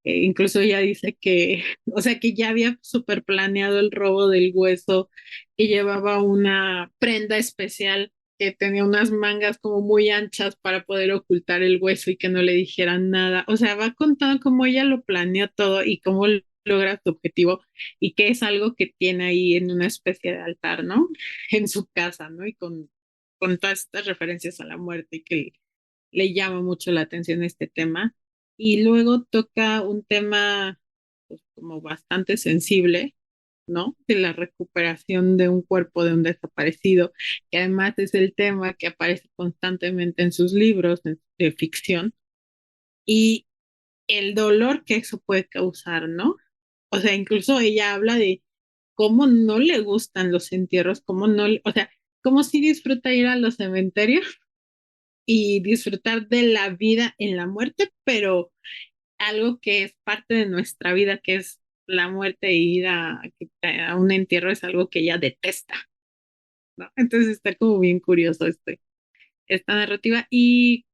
Incluso ella dice que, o sea, que ya había súper planeado el robo del hueso, que llevaba una prenda especial que tenía unas mangas como muy anchas para poder ocultar el hueso y que no le dijeran nada. O sea, va contando cómo ella lo planeó todo y cómo logra su objetivo y que es algo que tiene ahí en una especie de altar, ¿no? En su casa, ¿no? Y con todas estas referencias a la muerte y que le llama mucho la atención este tema. Y luego toca un tema pues, como bastante sensible, ¿no? De la recuperación de un cuerpo de un desaparecido, que además es el tema que aparece constantemente en sus libros de ficción, y el dolor que eso puede causar, ¿no? O sea, incluso ella habla de cómo no le gustan los entierros, cómo no, o sea, cómo sí disfruta ir a los cementerios y disfrutar de la vida en la muerte, pero algo que es parte de nuestra vida, que es la muerte e ir a un entierro, es algo que ella detesta, ¿no? Entonces está como bien curioso esta narrativa. Y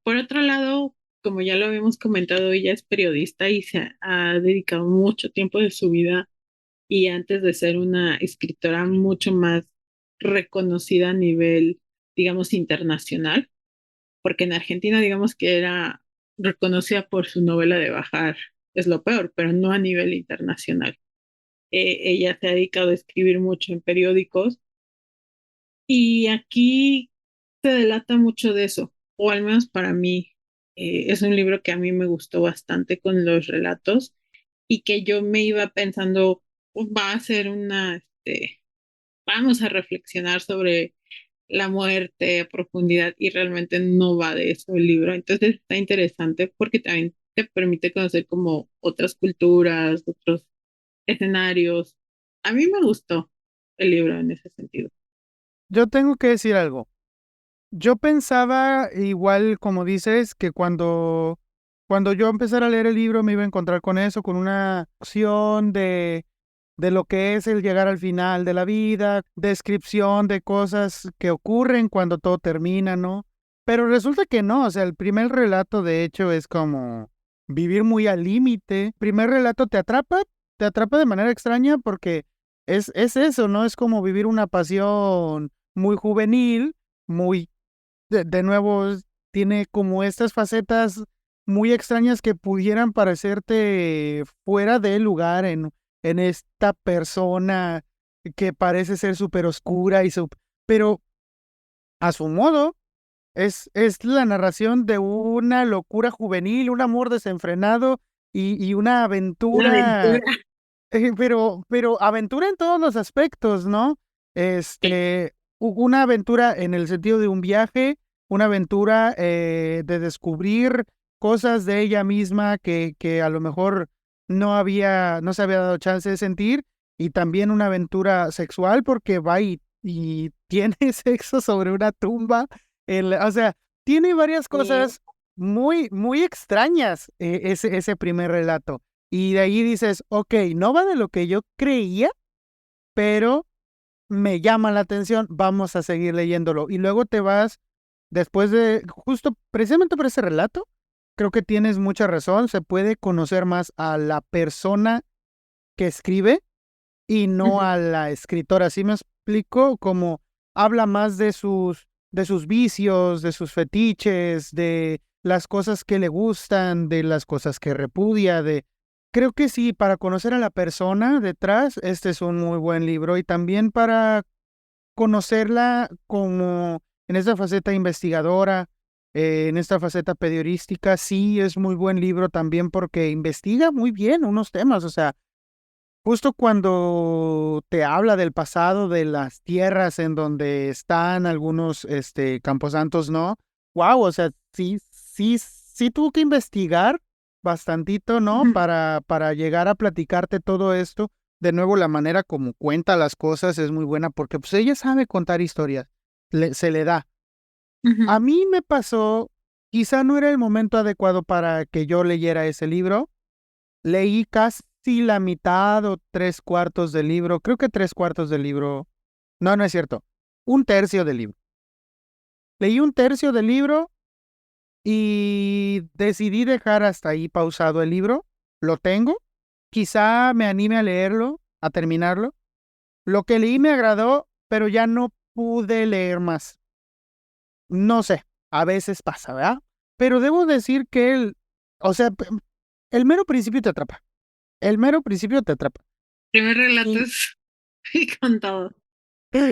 por otro lado, como ya lo habíamos comentado, ella es periodista y se ha dedicado mucho tiempo de su vida y antes de ser una escritora mucho más reconocida a nivel, digamos, internacional porque en Argentina digamos que era reconocida por su novela de Bajar, es lo peor, pero no a nivel internacional. Ella se ha dedicado a escribir mucho en periódicos y aquí se delata mucho de eso, o al menos para mí. Es un libro que a mí me gustó bastante con los relatos y que yo me iba pensando, va a ser vamos a reflexionar sobre la muerte a profundidad y realmente no va de eso el libro. Entonces está interesante porque también te permite conocer como otras culturas, otros escenarios. A mí me gustó el libro en ese sentido. Yo tengo que decir algo. Yo pensaba, igual como dices, que cuando yo empezara a leer el libro me iba a encontrar con eso, con una opción de lo que es el llegar al final de la vida, descripción de cosas que ocurren cuando todo termina, ¿no? Pero resulta que no, o sea, el primer relato de hecho es como vivir muy al límite. El primer relato te atrapa de manera extraña porque es eso, ¿no? Es como vivir una pasión muy juvenil, muy de nuevo, tiene como estas facetas muy extrañas que pudieran parecerte fuera de lugar en esta persona que parece ser súper oscura pero a su modo es la narración de una locura juvenil, un amor desenfrenado y una Una aventura, aventura. pero aventura en todos los aspectos, ¿no? Una aventura en el sentido de un viaje, una aventura de descubrir cosas de ella misma que a lo mejor no se había dado chance de sentir, y también una aventura sexual porque va y tiene sexo sobre una tumba. O sea, tiene varias Sí. cosas muy, muy extrañas ese primer relato. Y de ahí dices, ok, no va de lo que yo creía, pero me llama la atención, vamos a seguir leyéndolo. Y luego te vas, después de, justo precisamente por ese relato, creo que tienes mucha razón, se puede conocer más a la persona que escribe y no Ujú. a la escritora. ¿Sí me explico? Como habla más de sus vicios, de sus fetiches, de las cosas que le gustan, de las cosas que repudia, de... Creo que sí, para conocer a la persona detrás, este es un muy buen libro, y también para conocerla como en esa faceta investigadora, en esta faceta periodística. Sí, es muy buen libro también porque investiga muy bien unos temas, o sea, justo cuando te habla del pasado de las tierras en donde están algunos camposantos, ¿no? Wow, o sea, sí tuvo que investigar bastantito, ¿no? Ujú. Para llegar a platicarte todo esto. De nuevo, la manera como cuenta las cosas es muy buena porque pues ella sabe contar historias, se le da. A Ujú. mí me pasó, quizá no era el momento adecuado para que yo leyera ese libro. Leí casi la mitad o tres cuartos del libro, creo que tres cuartos del libro. No, no es cierto. Un tercio del libro. Leí un tercio del libro y decidí dejar hasta ahí pausado el libro. Lo tengo. Quizá me anime a leerlo, a terminarlo. Lo que leí me agradó, pero ya no pude leer más. No sé, a veces pasa, ¿verdad? Pero debo decir que o sea, el mero principio te atrapa. El mero principio te atrapa. Primer relato Y es y con todo.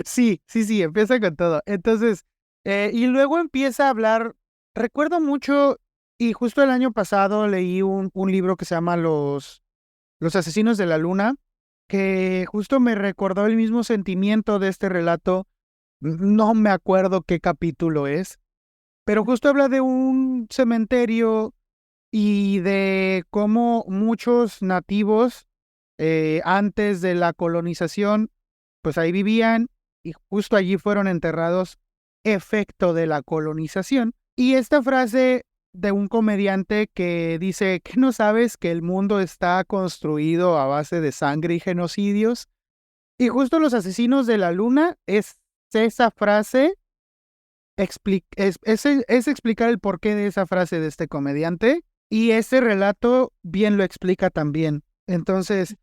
sí, empieza con todo. Entonces, y luego empieza a hablar, recuerdo mucho, y justo el año pasado leí un libro que se llama Los Asesinos de la Luna, que justo me recordó el mismo sentimiento de este relato. No me acuerdo qué capítulo es, pero justo habla de un cementerio y de cómo muchos nativos antes de la colonización, pues ahí vivían y justo allí fueron enterrados efecto de la colonización. Y esta frase de un comediante que dice que no sabes que el mundo está construido a base de sangre y genocidios. Y justo Los Asesinos de la Luna es esa frase, es explicar el porqué de esa frase de este comediante y ese relato bien lo explica también. Entonces,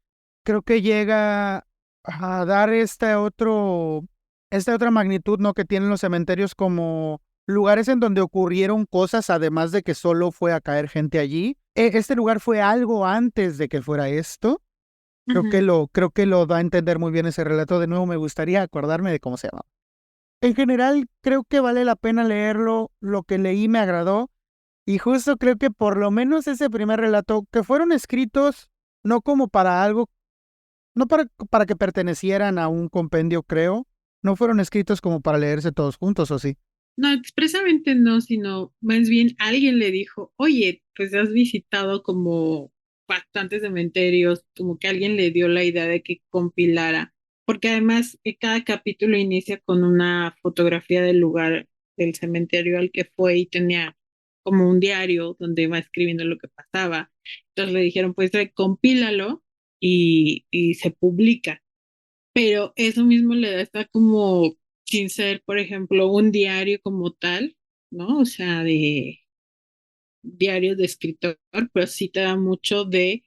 creo que llega a dar esta otra magnitud, ¿no? Que tienen los cementerios como lugares en donde ocurrieron cosas, además de que solo fue a caer gente allí. Este lugar fue algo antes de que fuera esto. Ujú. Creo que lo da a entender muy bien ese relato. De nuevo, me gustaría acordarme de cómo se llama. En general, creo que vale la pena leerlo. Lo que leí me agradó. Y justo creo que por lo menos ese primer relato, que fueron escritos no como para algo, no para que pertenecieran a un compendio, creo. No fueron escritos como para leerse todos juntos, ¿o sí? No, expresamente no, sino más bien alguien le dijo, oye, pues has visitado como bastantes cementerios, como que alguien le dio la idea de que compilara, porque además cada capítulo inicia con una fotografía del lugar del cementerio al que fue y tenía como un diario donde va escribiendo lo que pasaba. Entonces le dijeron, pues compílalo y se publica, pero eso mismo le da esta como, sin ser, por ejemplo, un diario como tal, ¿no? O sea, de diario de escritor, pero sí te da mucho de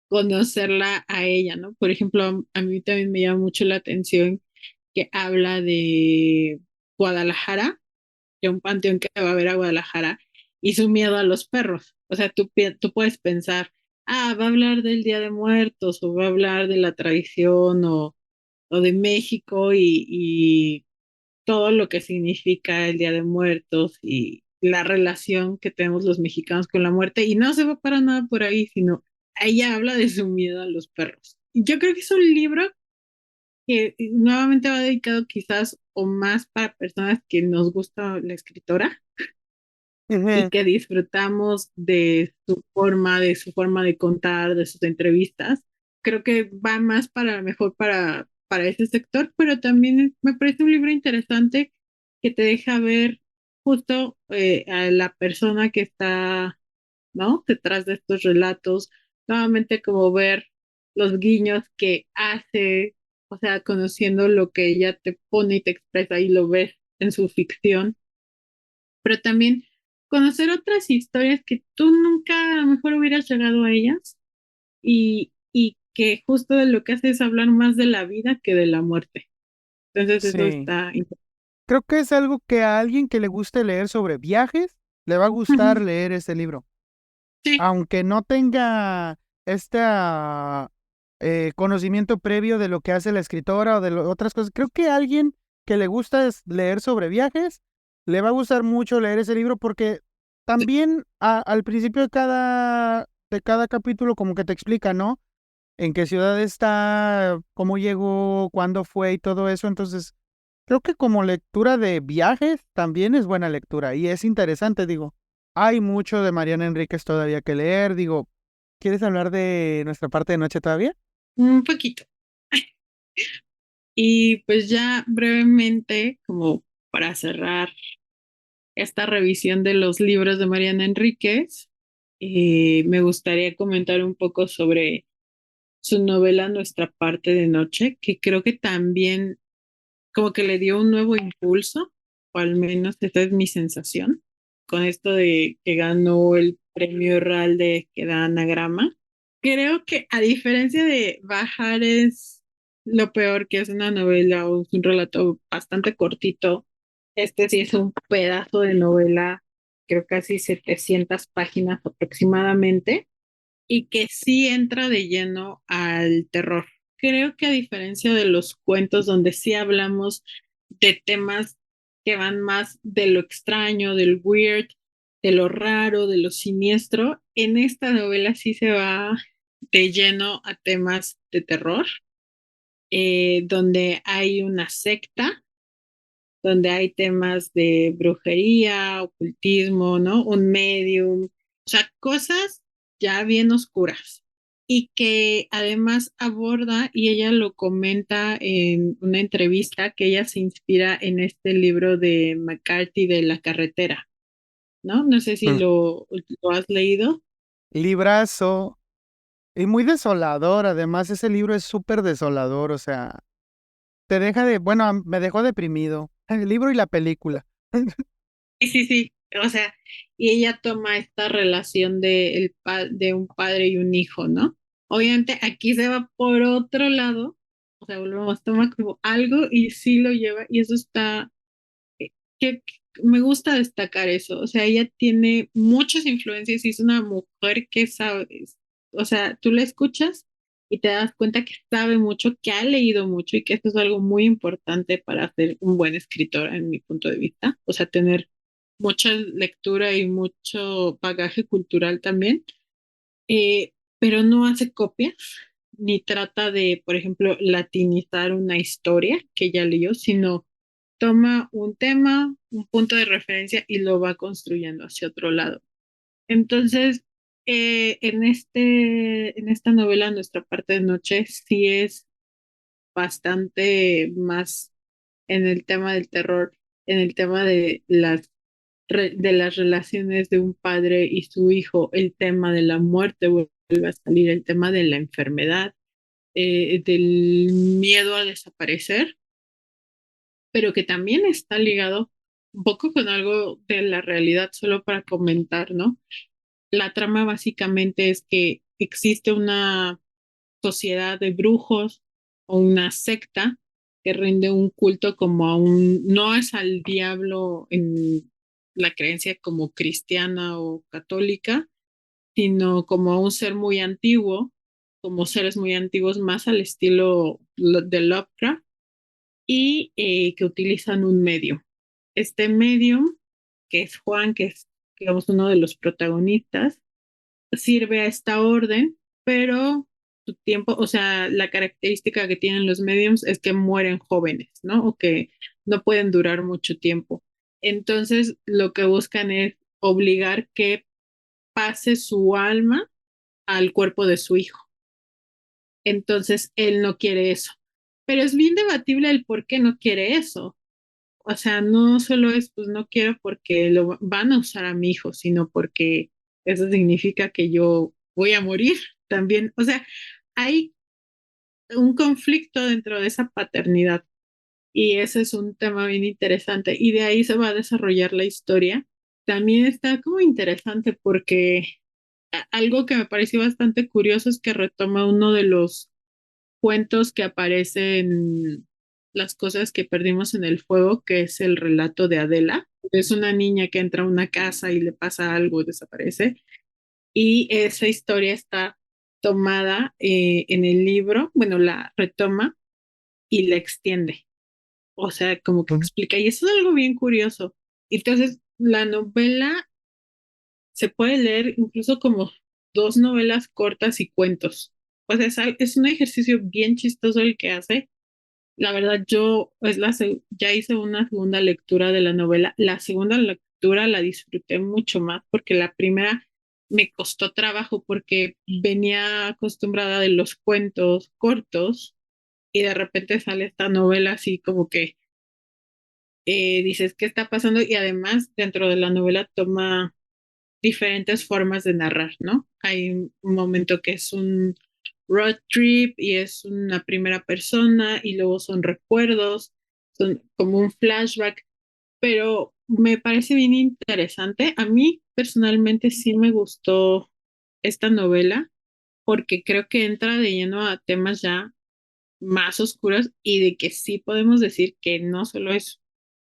conocerla a ella, ¿no? Por ejemplo, a mí también me llama mucho la atención que habla de Guadalajara, de un panteón que va a ver a Guadalajara, y su miedo a los perros. O sea, tú puedes pensar, va a hablar del Día de Muertos, o va a hablar de la tradición, o de México y todo lo que significa el Día de Muertos y la relación que tenemos los mexicanos con la muerte. Y no se va para nada por ahí, sino ella habla de su miedo a los perros. Yo creo que es un libro que nuevamente va dedicado quizás o más para personas que nos gusta la escritora y Ujú. que disfrutamos de su forma de contar, de sus entrevistas. Creo que va más para mejor para ese sector, pero también me parece un libro interesante que te deja ver justo a la persona que está, ¿no? Detrás de estos relatos, nuevamente como ver los guiños que hace, o sea, conociendo lo que ella te pone y te expresa y lo ves en su ficción, pero también conocer otras historias que tú nunca a lo mejor hubieras llegado a ellas y que justo de lo que hace es hablar más de la vida que de la muerte. Entonces eso Sí. está interesante. Creo que es algo que a alguien que le guste leer sobre viajes, le va a gustar Ujú. leer este libro. Sí, Aunque no tenga este conocimiento previo de lo que hace la escritora o de otras cosas, creo que a alguien que le gusta leer sobre viajes le va a gustar mucho leer ese libro porque también al principio de cada capítulo como que te explica, ¿no? En qué ciudad está, cómo llegó, cuándo fue y todo eso. Entonces, creo que como lectura de viajes también es buena lectura y es interesante, digo. Hay mucho de Mariana Enríquez todavía que leer, digo. ¿Quieres hablar de nuestra parte de noche todavía? Un poquito. Y pues ya brevemente, como para cerrar esta revisión de los libros de Mariana Enríquez, me gustaría comentar un poco sobre su novela Nuestra parte de noche, que creo que también como que le dio un nuevo impulso, o al menos esa es mi sensación, con esto de que ganó el premio Herralde que da Anagrama. Creo que a diferencia de Bajar es lo peor, que es una novela o es un relato bastante cortito, este sí es un pedazo de novela, creo casi 700 páginas aproximadamente, y que sí entra de lleno al terror. Creo que a diferencia de los cuentos donde sí hablamos de temas que van más de lo extraño, del weird, de lo raro, de lo siniestro, en esta novela sí se va de lleno a temas de terror, donde hay una secta, donde hay temas de brujería, ocultismo, ¿no? Un medium, o sea, cosas ya bien oscuras y que además aborda, y ella lo comenta en una entrevista, que ella se inspira en este libro de McCarthy de La carretera, ¿no? No sé si Mm. lo has leído. Librazo. Y muy desolador, además ese libro es súper desolador, o sea, te deja bueno, me dejó deprimido. El libro y la película. Sí, sí, sí. O sea, y ella toma esta relación de un padre y un hijo, ¿no? Obviamente aquí se va por otro lado, o sea, volvemos, toma como algo y sí lo lleva, y eso está, que me gusta destacar eso. O sea, ella tiene muchas influencias y es una mujer que sabe, o sea, tú la escuchas y te das cuenta que sabe mucho, que ha leído mucho y que esto es algo muy importante para ser un buen escritor, en mi punto de vista. O sea, tener mucha lectura y mucho bagaje cultural también, pero no hace copias ni trata de, por ejemplo, latinizar una historia que ella leyó, sino toma un tema, un punto de referencia y lo va construyendo hacia otro lado. Entonces, en esta novela, Nuestra parte de noche, sí es bastante más en el tema del terror, en el tema de de las relaciones de un padre y su hijo, el tema de la muerte vuelve a salir, el tema de la enfermedad, del miedo a desaparecer, pero que también está ligado un poco con algo de la realidad, solo para comentar, ¿no? La trama básicamente es que existe una sociedad de brujos o una secta que rinde un culto como a no es al diablo en la creencia como cristiana o católica, sino como a un ser muy antiguo, como seres muy antiguos, más al estilo de Lovecraft, y que utilizan un medium. Este medium, que es Juan, que es, digamos, uno de los protagonistas, sirve a esta orden, pero su tiempo, o sea, la característica que tienen los mediums es que mueren jóvenes, ¿no? O que no pueden durar mucho tiempo. Entonces, lo que buscan es obligar que pase su alma al cuerpo de su hijo. Entonces, él no quiere eso. Pero es bien debatible el por qué no quiere eso. O sea, no solo es, pues no quiero porque lo van a usar a mi hijo, sino porque eso significa que yo voy a morir también. O sea, hay un conflicto dentro de esa paternidad y ese es un tema bien interesante y de ahí se va a desarrollar la historia. También está como interesante porque algo que me pareció bastante curioso es que retoma uno de los cuentos que aparece en Las cosas que perdimos en el fuego, que es el relato de Adela. Es una niña que entra a una casa y le pasa algo, desaparece. Y esa historia está tomada en el libro, bueno, la retoma y la extiende. O sea, como que Ujú. explica. Y eso es algo bien curioso, Entonces, la novela se puede leer incluso como dos novelas cortas y cuentos. O sea, es un ejercicio bien chistoso el que hace. La verdad, yo ya hice una segunda lectura de la novela. La segunda lectura la disfruté mucho más porque la primera me costó trabajo porque venía acostumbrada de los cuentos cortos y de repente sale esta novela así como que dices, ¿qué está pasando? Y además dentro de la novela toma diferentes formas de narrar, ¿no? Hay un momento que es un road trip y es una primera persona y luego son recuerdos, son como un flashback, pero me parece bien interesante. A mí personalmente sí me gustó esta novela porque creo que entra de lleno a temas ya más oscuros y de que sí podemos decir que no solo es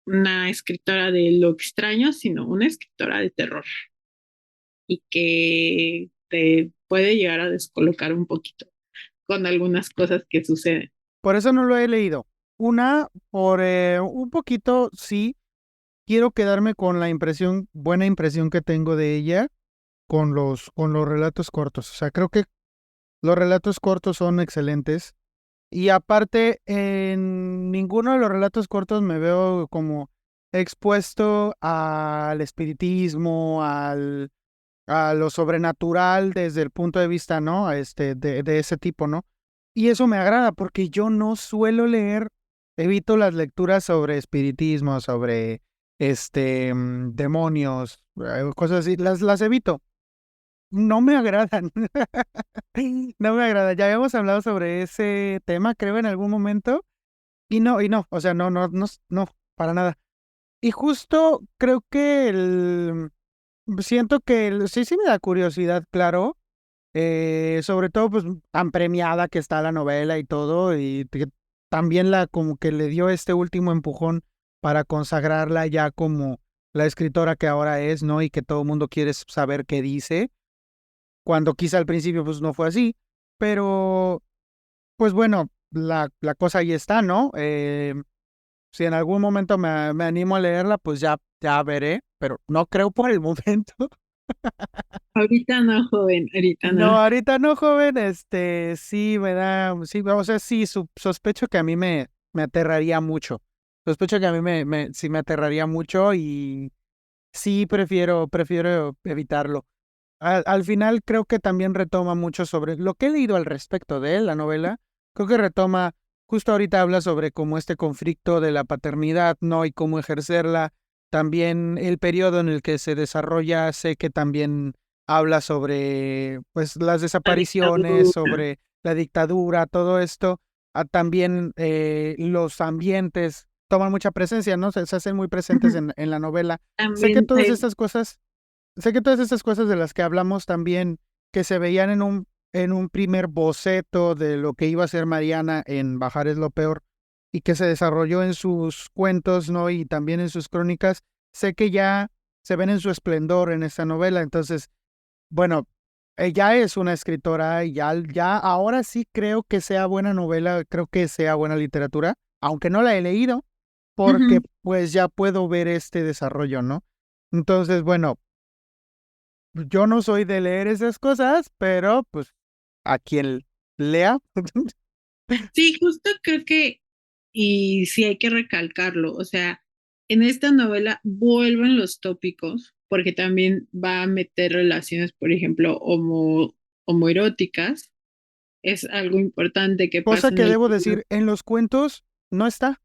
una escritora de lo extraño, sino una escritora de terror y que te puede llegar a descolocar un poquito con algunas cosas que suceden. Por eso no lo he leído. Una, por un poquito, sí, quiero quedarme con la impresión, buena impresión que tengo de ella con los relatos cortos. O sea, creo que los relatos cortos son excelentes. Y aparte, en ninguno de los relatos cortos me veo como expuesto al espiritismo, a lo sobrenatural desde el punto de vista, ¿no? De ese tipo, ¿no? Y eso me agrada porque yo no suelo leer, evito las lecturas sobre espiritismo, sobre, demonios, cosas así, las evito. No me agradan. No me agrada. Ya habíamos hablado sobre ese tema, creo, en algún momento. Y no, o sea, no, para nada. Y justo creo que siento que sí me da curiosidad, claro. Sobre todo, pues, tan premiada que está la novela y todo, y que también como que le dio este último empujón para consagrarla ya como la escritora que ahora es, ¿no? Y que todo el mundo quiere saber qué dice, cuando quizá al principio pues no fue así, pero pues bueno, la cosa ahí está, ¿no? Si en algún momento me animo a leerla, pues ya veré, pero no creo por el momento. Ahorita no, joven, ahorita No, no. ahorita no, joven, sí me da, sí, o sea, sí, sospecho que a mí me aterraría mucho. Sospecho que a mí sí me aterraría mucho y sí prefiero evitarlo. Al final creo que también retoma mucho sobre lo que he leído al respecto de la novela. Creo que retoma, justo ahorita habla sobre cómo este conflicto de la paternidad, ¿no? Y cómo ejercerla. También el periodo en el que se desarrolla, sé que también habla sobre, pues, las La desapariciones, dictadura. sobre la dictadura, todo esto. También los ambientes toman mucha presencia, ¿no? Se hacen muy presentes en la novela. Sé que También todas estas cosas Sé que todas estas cosas de las que hablamos también, que se veían en un primer boceto de lo que iba a ser Mariana en Bajar es lo peor, y que se desarrolló en sus cuentos, ¿no? Y también en sus crónicas, sé que ya se ven en su esplendor en esta novela. Entonces, bueno, ella es una escritora y ya ahora sí creo que sea buena novela, creo que sea buena literatura, aunque no la he leído, porque ujú. pues ya puedo ver este desarrollo, ¿no? Entonces, bueno, yo no soy de leer esas cosas, pero pues a quien lea. Sí, justo creo que, y sí hay que recalcarlo, o sea, en esta novela vuelven los tópicos, porque también va a meter relaciones, por ejemplo, homoeróticas, es algo importante que Cosa pasa en que el debo libro. decir, en los cuentos no está.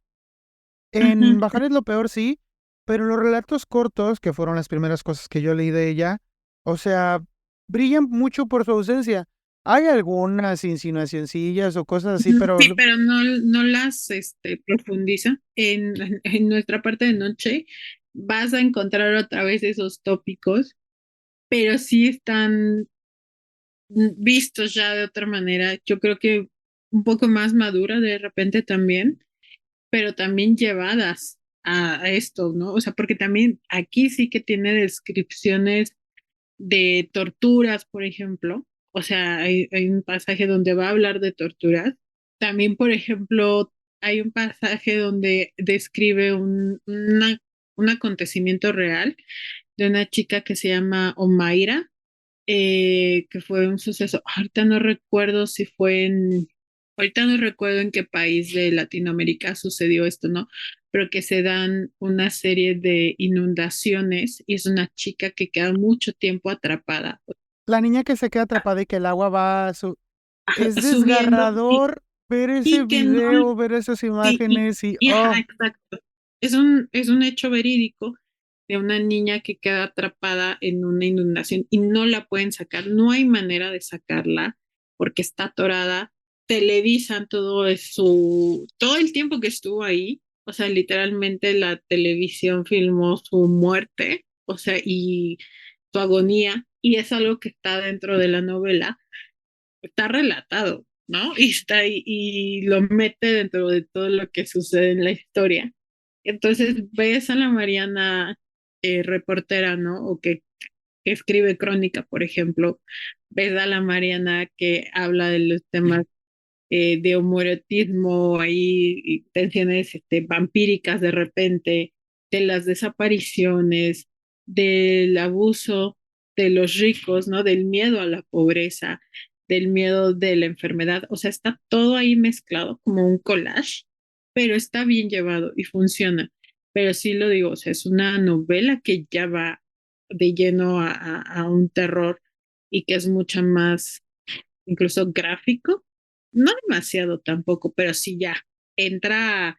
En Ajá. Bajar es lo peor, sí, pero los relatos cortos, que fueron las primeras cosas que yo leí de ella, o sea, brillan mucho por su ausencia. Hay algunas insinuacioncillas o cosas así, pero Sí, pero no las profundiza. En nuestra parte de noche vas a encontrar otra vez esos tópicos, pero sí están vistos ya de otra manera. Yo creo que un poco más madura de repente también, pero también llevadas a esto, ¿no? O sea, porque también aquí sí que tiene descripciones de torturas, por ejemplo. O sea, hay un pasaje donde va a hablar de torturas. También, por ejemplo, hay un pasaje donde describe una un acontecimiento real de una chica que se llama Omaira, que fue un suceso. Ahorita no recuerdo en qué país de Latinoamérica sucedió esto, ¿no? Pero que se dan una serie de inundaciones y es una chica que queda mucho tiempo atrapada, La niña que se queda atrapada y que el agua va es subiendo desgarrador ver ese y que no, video, ver esas sí, imágenes y ajá, exacto. Es un hecho verídico de una niña que queda atrapada en una inundación y no la pueden sacar, no hay manera de sacarla porque está atorada. Televisan todo el tiempo que estuvo ahí, o sea, literalmente la televisión filmó su muerte, o sea, y su agonía, y es algo que está dentro de la novela, está relatado, ¿no? Y está ahí y lo mete dentro de todo lo que sucede en la historia. Entonces ves a la Mariana reportera, ¿no? O que escribe crónica, por ejemplo. Ves a la Mariana que habla de los temas de homoerotismo, ahí, y tensiones vampíricas de repente, de las desapariciones, del abuso de los ricos, ¿no? Del miedo a la pobreza, del miedo de la enfermedad. O sea, está todo ahí mezclado como un collage, pero está bien llevado y funciona. Pero sí lo digo, o sea, es una novela que ya va de lleno a un terror y que es mucho más incluso gráfico, no demasiado tampoco, pero sí ya entra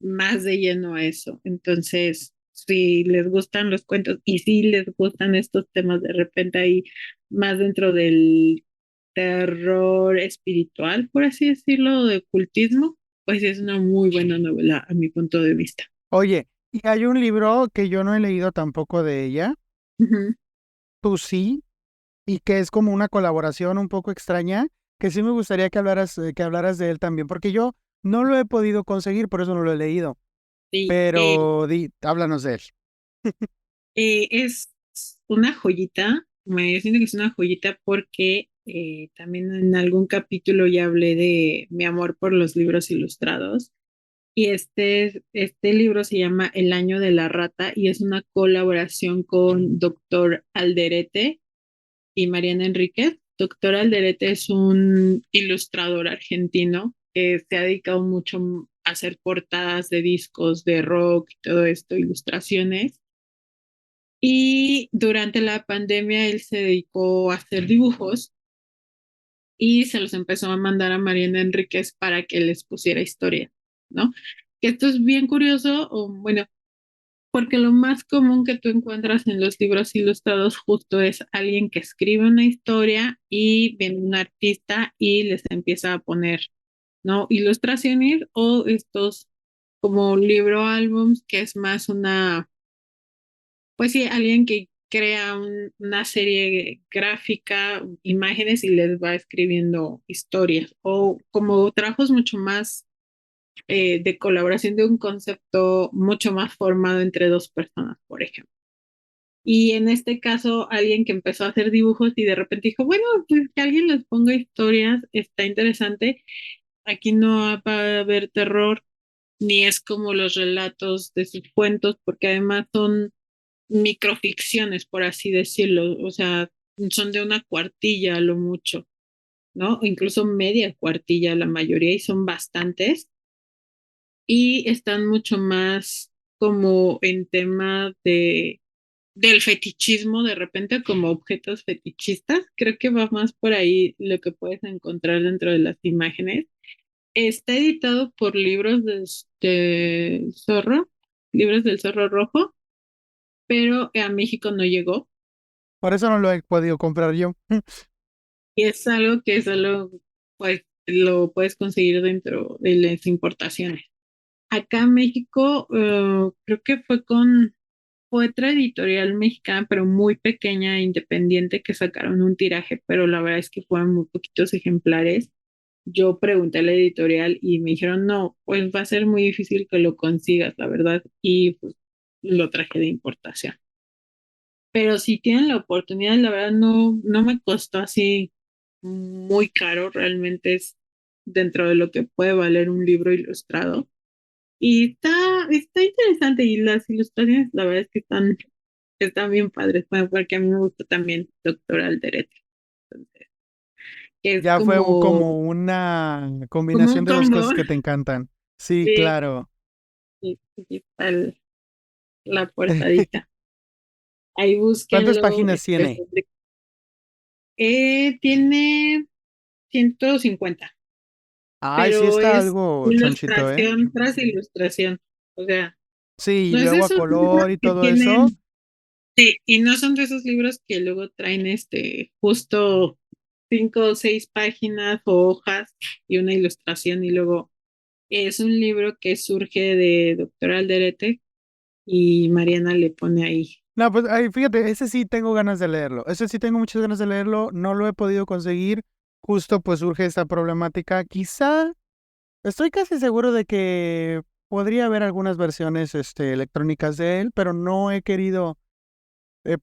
más de lleno a eso. Entonces, si les gustan los cuentos y si les gustan estos temas de repente ahí más dentro del terror espiritual, por así decirlo, de ocultismo, pues es una muy buena novela a mi punto de vista. oye, y hay un libro que yo no he leído tampoco de ella, Ujú. tú sí, y que es como una colaboración un poco extraña, que sí me gustaría que hablaras de él también, porque yo no lo he podido conseguir, por eso no lo he leído, Sí, pero háblanos de él. es una joyita, me siento que es una joyita porque también en algún capítulo ya hablé de mi amor por los libros ilustrados y este libro se llama El año de la rata y es una colaboración con Doctor Alderete y Mariana Enríquez. Doctor Alderete es un ilustrador argentino que se ha dedicado mucho a hacer portadas de discos de rock y todo esto, ilustraciones. Y durante la pandemia él se dedicó a hacer dibujos y se los empezó a mandar a Mariana Enríquez para que les pusiera historia, ¿no? Que esto es bien curioso, o bueno, porque lo más común que tú encuentras en los libros ilustrados justo es alguien que escribe una historia y viene un artista y les empieza a poner, ¿no? Ilustraciones o estos como libro álbums, que es más pues sí, alguien que crea una serie gráfica, imágenes y les va escribiendo historias o como trabajos mucho más de colaboración de un concepto mucho más formado entre dos personas, por ejemplo. Y en este caso, alguien que empezó a hacer dibujos y de repente dijo, bueno, pues que alguien les ponga historias, está interesante. Aquí no va a haber terror, ni es como los relatos de sus cuentos, porque además son microficciones, por así decirlo, o sea, son de una cuartilla a lo mucho, ¿no? O incluso media cuartilla la mayoría y son bastantes y están mucho más como en tema del fetichismo de repente como objetos fetichistas. Creo que va más por ahí lo que puedes encontrar dentro de las imágenes. Está editado por de Zorro, libros del Zorro Rojo, pero a México no llegó. Por eso no lo he podido comprar yo. Y es algo que solo pues lo puedes conseguir dentro de las importaciones. Acá en México, creo que fue otra editorial mexicana, pero muy pequeña e independiente, que sacaron un tiraje, pero la verdad es que fueron muy poquitos ejemplares. Yo pregunté a la editorial y me dijeron, no, pues va a ser muy difícil que lo consigas, la verdad, y pues lo traje de importación. Pero si tienen la oportunidad, la verdad no me costó así muy caro, realmente es dentro de lo que puede valer un libro ilustrado. Y está interesante y las ilustraciones, la verdad es que están bien padres, bueno, porque a mí me gusta también Doctor Alderete, entonces, que es Ya fue como, como una como un combinación de dos combo. cosas que te encantan. Sí, Sí, claro. sí, sí, está la portadita. Ahí ¿Cuántas búsquenlo. páginas tiene? Tiene 150, Ay, sí pero está es algo chonchito, ¿eh? ilustración tras ilustración. O sea, Sí, y no es de luego a esos libros color y que todo eso. tienen, sí, y no son de esos libros que luego traen justo 5 o 6 páginas o hojas y una ilustración y luego es un libro que surge de Doctor Alderete y Mariana le pone ahí. No, pues ay, fíjate, ese sí tengo ganas de leerlo. Ese sí tengo muchas ganas de leerlo. No lo he podido conseguir. Justo pues surge esta problemática. Quizá, estoy casi seguro de que podría haber algunas versiones electrónicas de él, pero no he querido,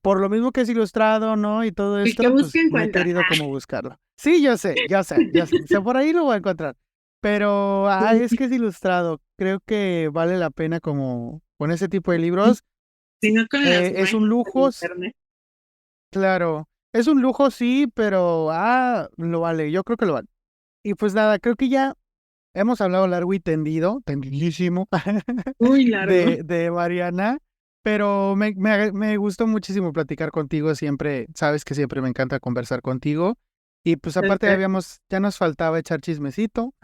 por lo mismo que es ilustrado, ¿no? Y todo El que esto, busca pues no he encuentra. querido como buscarlo. Sí, yo sé, yo sé, yo sé. O sea, por ahí lo voy a encontrar. Pero, es que es ilustrado. Creo que vale la pena como con ese tipo de libros. Sino con las Es un máquinas de lujo, internet. claro. Es un lujo, sí, pero, lo vale. Yo creo que lo vale. Y pues nada, creo que ya hemos hablado largo y tendido, tendidísimo, Muy largo. de Mariana, pero me gustó muchísimo platicar contigo, siempre, sabes que siempre me encanta conversar contigo, y pues aparte Este ya nos faltaba echar chismecito,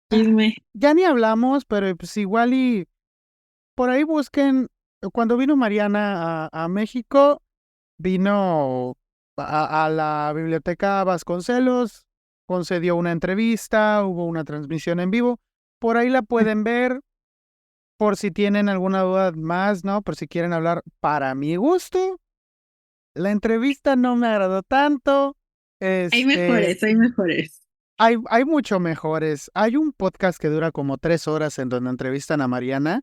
chisme. ya ni hablamos, pero pues igual y por ahí busquen, cuando vino Mariana a México, vino a la Biblioteca Vasconcelos, concedió una entrevista, hubo una transmisión en vivo. Por ahí la pueden ver por si tienen alguna duda más, ¿no? Por si quieren hablar. Para mi gusto, la entrevista no me agradó tanto. Hay Este, mejores, hay mejores. hay mucho mejores. Hay un podcast que dura como 3 horas en donde entrevistan a Mariana,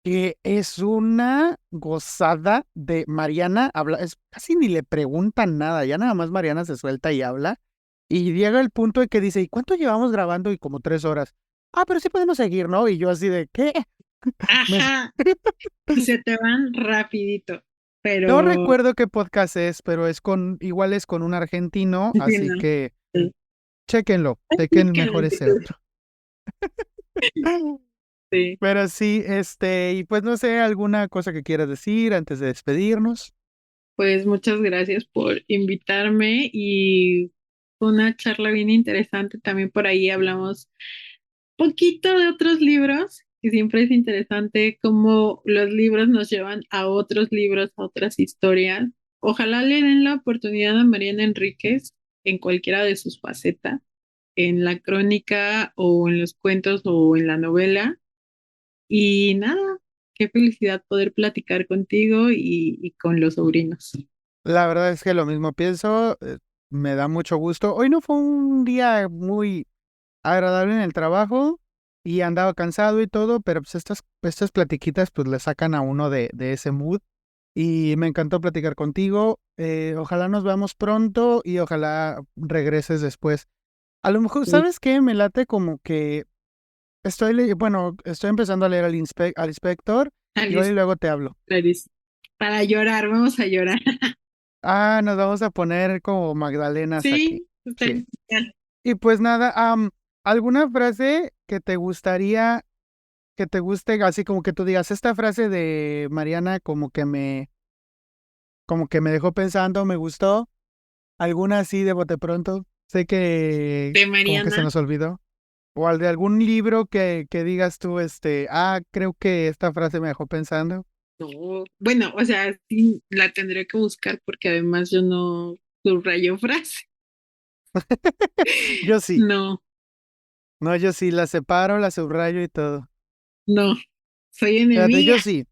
que es una gozada de Mariana habla, casi ni le preguntan nada, ya nada más Mariana se suelta y habla, y llega el punto de que dice, ¿y cuánto llevamos grabando? Y como 3 horas. Pero sí podemos seguir, ¿no? Y yo así de, ¿qué? Me- Ajá. Y se te van rapidito. No Pero recuerdo qué podcast es, pero igual es con un argentino, sí, así no. que Sí. chéquenlo, chequen mejor Técnicamente, ese otro. sí. Pero sí, y pues no sé, alguna cosa que quieras decir antes de despedirnos. Pues muchas gracias por invitarme y fue una charla bien interesante. También por ahí hablamos poquito de otros libros, que siempre es interesante cómo los libros nos llevan a otros libros, a otras historias. Ojalá le den la oportunidad a Mariana Enríquez en cualquiera de sus facetas, en la crónica o en los cuentos o en la novela. Y nada, qué felicidad poder platicar contigo y con los sobrinos. La verdad es que lo mismo pienso, me da mucho gusto. Hoy no fue un día muy agradable en el trabajo y andaba cansado y todo, pero pues estas platiquitas pues le sacan a uno de ese mood y me encantó platicar contigo. Ojalá nos veamos pronto y ojalá regreses después. A lo mejor, Sí, ¿sabes qué? Me late como que bueno, estoy empezando a leer al Inspector y hoy Alice, luego te hablo. Clarice. Para llorar, vamos a llorar. Nos vamos a poner como Magdalenas aquí. Sí, está Sí. genial. Y pues nada, ¿alguna frase que te guste, así como que tú digas, esta frase de Mariana como que me dejó pensando, me gustó? ¿Alguna así de bote pronto? Sé que De como que se Mariana. nos olvidó. O al de algún libro que digas tú, creo que esta frase me dejó pensando. No, bueno, o sea, sí la tendré que buscar porque además yo no subrayo frase. Yo sí. No, No, yo sí, la separo, la subrayo y todo. no, soy Fíjate, enemiga. yo sí.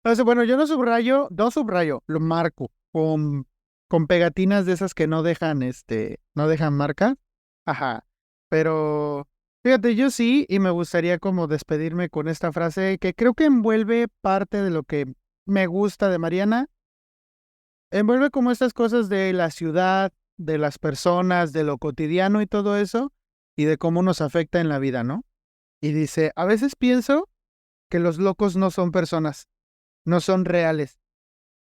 O sea, bueno, yo no subrayo, lo marco con pegatinas de esas que no dejan marca. Ajá. Pero fíjate, yo sí, y me gustaría como despedirme con esta frase que creo que envuelve parte de lo que me gusta de Mariana. Envuelve como estas cosas de la ciudad, de las personas, de lo cotidiano y todo eso, y de cómo nos afecta en la vida, ¿no? Y dice, a veces pienso que los locos no son personas, no son reales.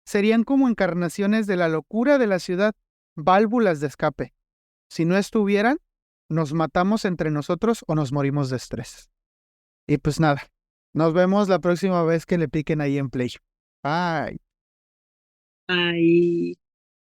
Serían como encarnaciones de la locura de la ciudad, válvulas de escape. Si no estuvieran, nos matamos entre nosotros o nos morimos de estrés. Y pues nada, nos vemos la próxima vez que le piquen ahí en Play. Bye. Ay.